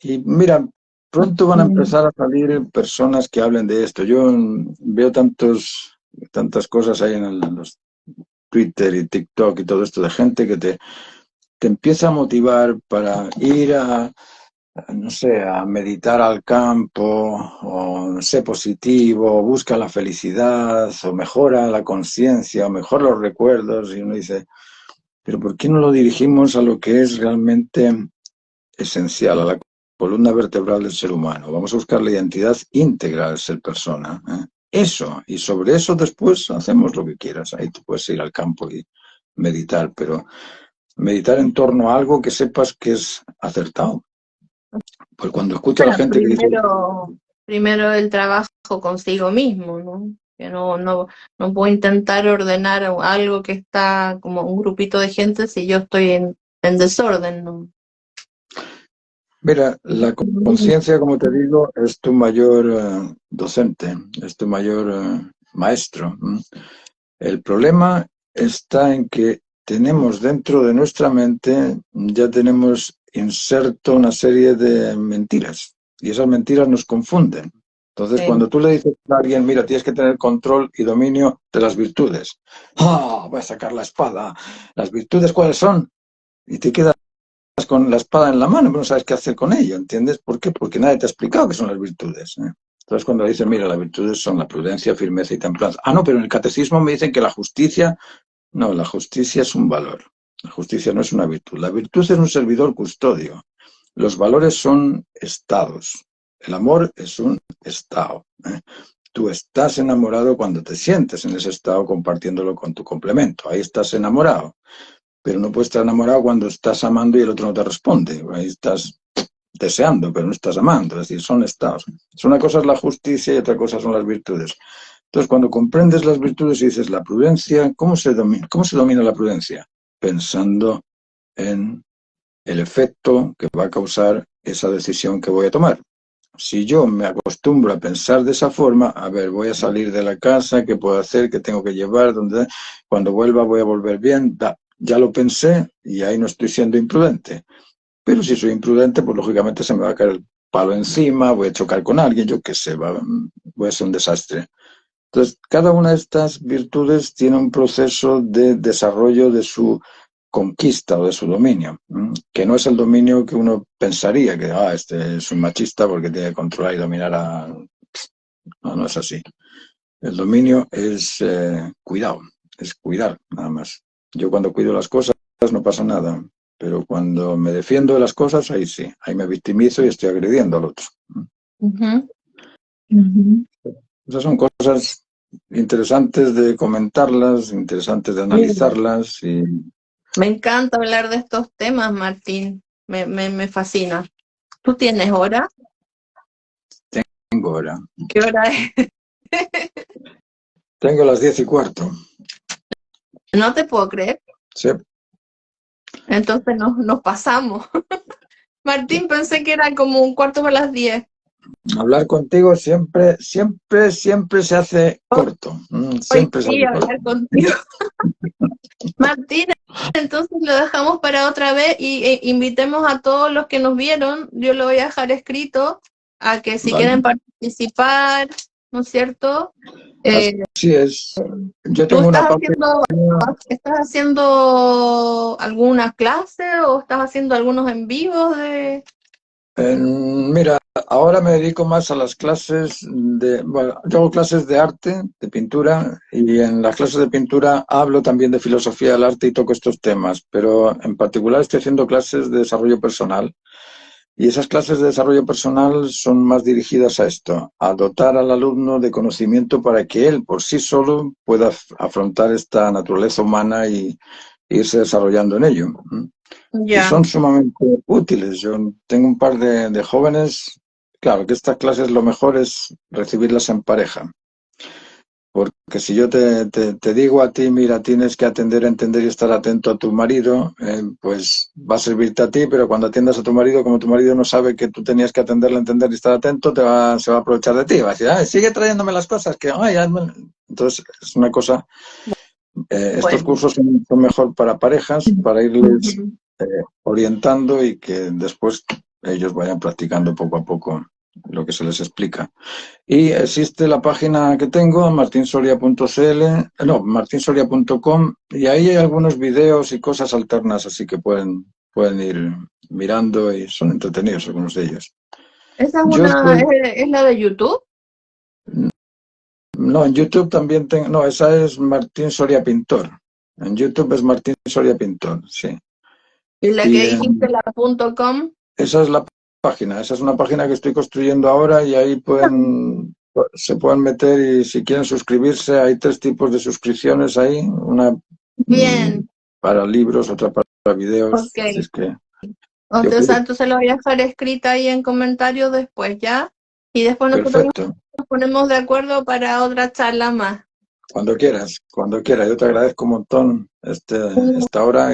Y mira, pronto van a empezar a salir personas que hablen de esto. Yo veo tantas cosas ahí en los Twitter y TikTok y todo esto de gente que te empieza a motivar para ir no sé, a meditar al campo, o sé positivo, o busca la felicidad, o mejora la conciencia, o mejora los recuerdos. Y uno dice, pero ¿por qué no lo dirigimos a lo que es realmente esencial, a la columna vertebral del ser humano? Vamos a buscar la identidad íntegra del ser persona. Eso, y sobre eso después hacemos lo que quieras. Ahí tú puedes ir al campo y meditar, pero meditar en torno a algo que sepas que es acertado. Pues cuando escucha a la gente que dice... Primero el trabajo consigo mismo, ¿no? Que no puedo intentar ordenar algo que está como un grupito de gente si yo estoy en desorden, ¿no? Mira, la conciencia, como te digo, es tu mayor docente, es tu mayor maestro. El problema está en que tenemos dentro de nuestra mente, ya tenemos inserto una serie de mentiras y esas mentiras nos confunden. Entonces, cuando tú le dices a alguien, mira, tienes que tener control y dominio de las virtudes. Voy a sacar la espada. ¿Las virtudes cuáles son? Y te quedas con la espada en la mano, pero no sabes qué hacer con ello, ¿entiendes? ¿Por qué? Porque nadie te ha explicado qué son las virtudes. Entonces, cuando le dicen, mira, las virtudes son la prudencia, firmeza y templanza. No, pero en el catecismo me dicen que la justicia... No, la justicia es un valor. La justicia no es una virtud. La virtud es un servidor custodio. Los valores son estados. El amor es un estado, ¿eh? Tú estás enamorado cuando te sientes en ese estado compartiéndolo con tu complemento. Ahí estás enamorado. Pero no puedes estar enamorado cuando estás amando y el otro no te responde. Ahí estás deseando, pero no estás amando. Es decir, son estados. Una cosa es la justicia y otra cosa son las virtudes. Entonces, cuando comprendes las virtudes y dices la prudencia, ¿cómo se domina la prudencia? Pensando en el efecto que va a causar esa decisión que voy a tomar. Si yo me acostumbro a pensar de esa forma, a ver, voy a salir de la casa, ¿qué puedo hacer? ¿Qué tengo que llevar? Cuando vuelva voy a volver bien. Ya lo pensé y ahí no estoy siendo imprudente. Pero si soy imprudente, pues lógicamente se me va a caer el palo encima, voy a chocar con alguien, yo qué sé, voy a ser un desastre. Entonces, cada una de estas virtudes tiene un proceso de desarrollo de su conquista o de su dominio, que no es el dominio que uno pensaría, que este es un machista porque tiene que controlar y dominar a... No, no es así. El dominio es cuidado, es cuidar, nada más. Yo cuando cuido las cosas no pasa nada, pero cuando me defiendo de las cosas, ahí sí, ahí me victimizo y estoy agrediendo al otro. Esas son cosas interesantes de comentarlas, interesantes de analizarlas. Y... Me encanta hablar de estos temas, Martín. Me fascina. ¿Tú tienes hora? Tengo hora. ¿Qué hora es? Tengo las 10:15. No te puedo creer. Sí. Entonces nos pasamos. Martín, pensé que era como 9:45. Hablar contigo siempre se hace corto. Siempre sí, hablar contigo. Martín, entonces lo dejamos para otra vez y invitemos a todos los que nos vieron. Yo lo voy a dejar escrito a que si quieren participar, ¿no es cierto? Así es. Yo tengo una parte... ¿Estás haciendo alguna clase o estás haciendo algunos en vivos de...? Mira, ahora me dedico más a las clases bueno, yo hago clases de arte, de pintura, y en las clases de pintura hablo también de filosofía del arte y toco estos temas, pero en particular estoy haciendo clases de desarrollo personal, y esas clases de desarrollo personal son más dirigidas a esto, a dotar al alumno de conocimiento para que él por sí solo pueda afrontar esta naturaleza humana y irse desarrollando en ello. Y son sumamente útiles. Yo tengo un par de jóvenes, claro que estas clases lo mejor es recibirlas en pareja. Porque si yo te digo a ti, mira, tienes que atender, entender y estar atento a tu marido, pues va a servirte a ti, pero cuando atiendas a tu marido, como tu marido no sabe que tú tenías que atenderle, entender y estar atento, se va a aprovechar de ti. Va a decir, sigue trayéndome las cosas, que entonces es una cosa... estos cursos son mejor para parejas, para irles orientando y que después ellos vayan practicando poco a poco lo que se les explica. Y existe la página que tengo, martinsoria.com, y ahí hay algunos videos y cosas alternas, así que pueden ir mirando y son entretenidos algunos de ellos. ¿Esa es la de YouTube? No, en YouTube también tengo... No, esa es Martín Soria Pintor. En YouTube es Martín Soria Pintor, sí. ¿Y la que dijiste, la .com? Esa es la página. Esa es una página que estoy construyendo ahora y ahí se pueden meter y si quieren suscribirse, hay 3 tipos de suscripciones ahí. Una para libros, otra para videos. Okay. Así es que, entonces lo voy a dejar escrita ahí en comentarios después, ¿ya? Y después nosotros nos ponemos de acuerdo para otra charla más. Cuando quieras. Yo te agradezco un montón esta hora.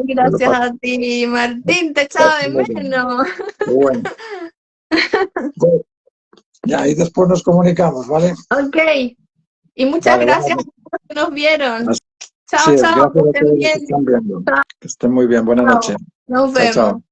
Gracias a ti, Martín, te echaba de menos. Bueno. Ya, y después nos comunicamos, ¿vale? Ok. Y muchas gracias a todos que nos vieron. Chao, que estén bien. Que estén muy bien. Buenas noches. Nos vemos. Chao.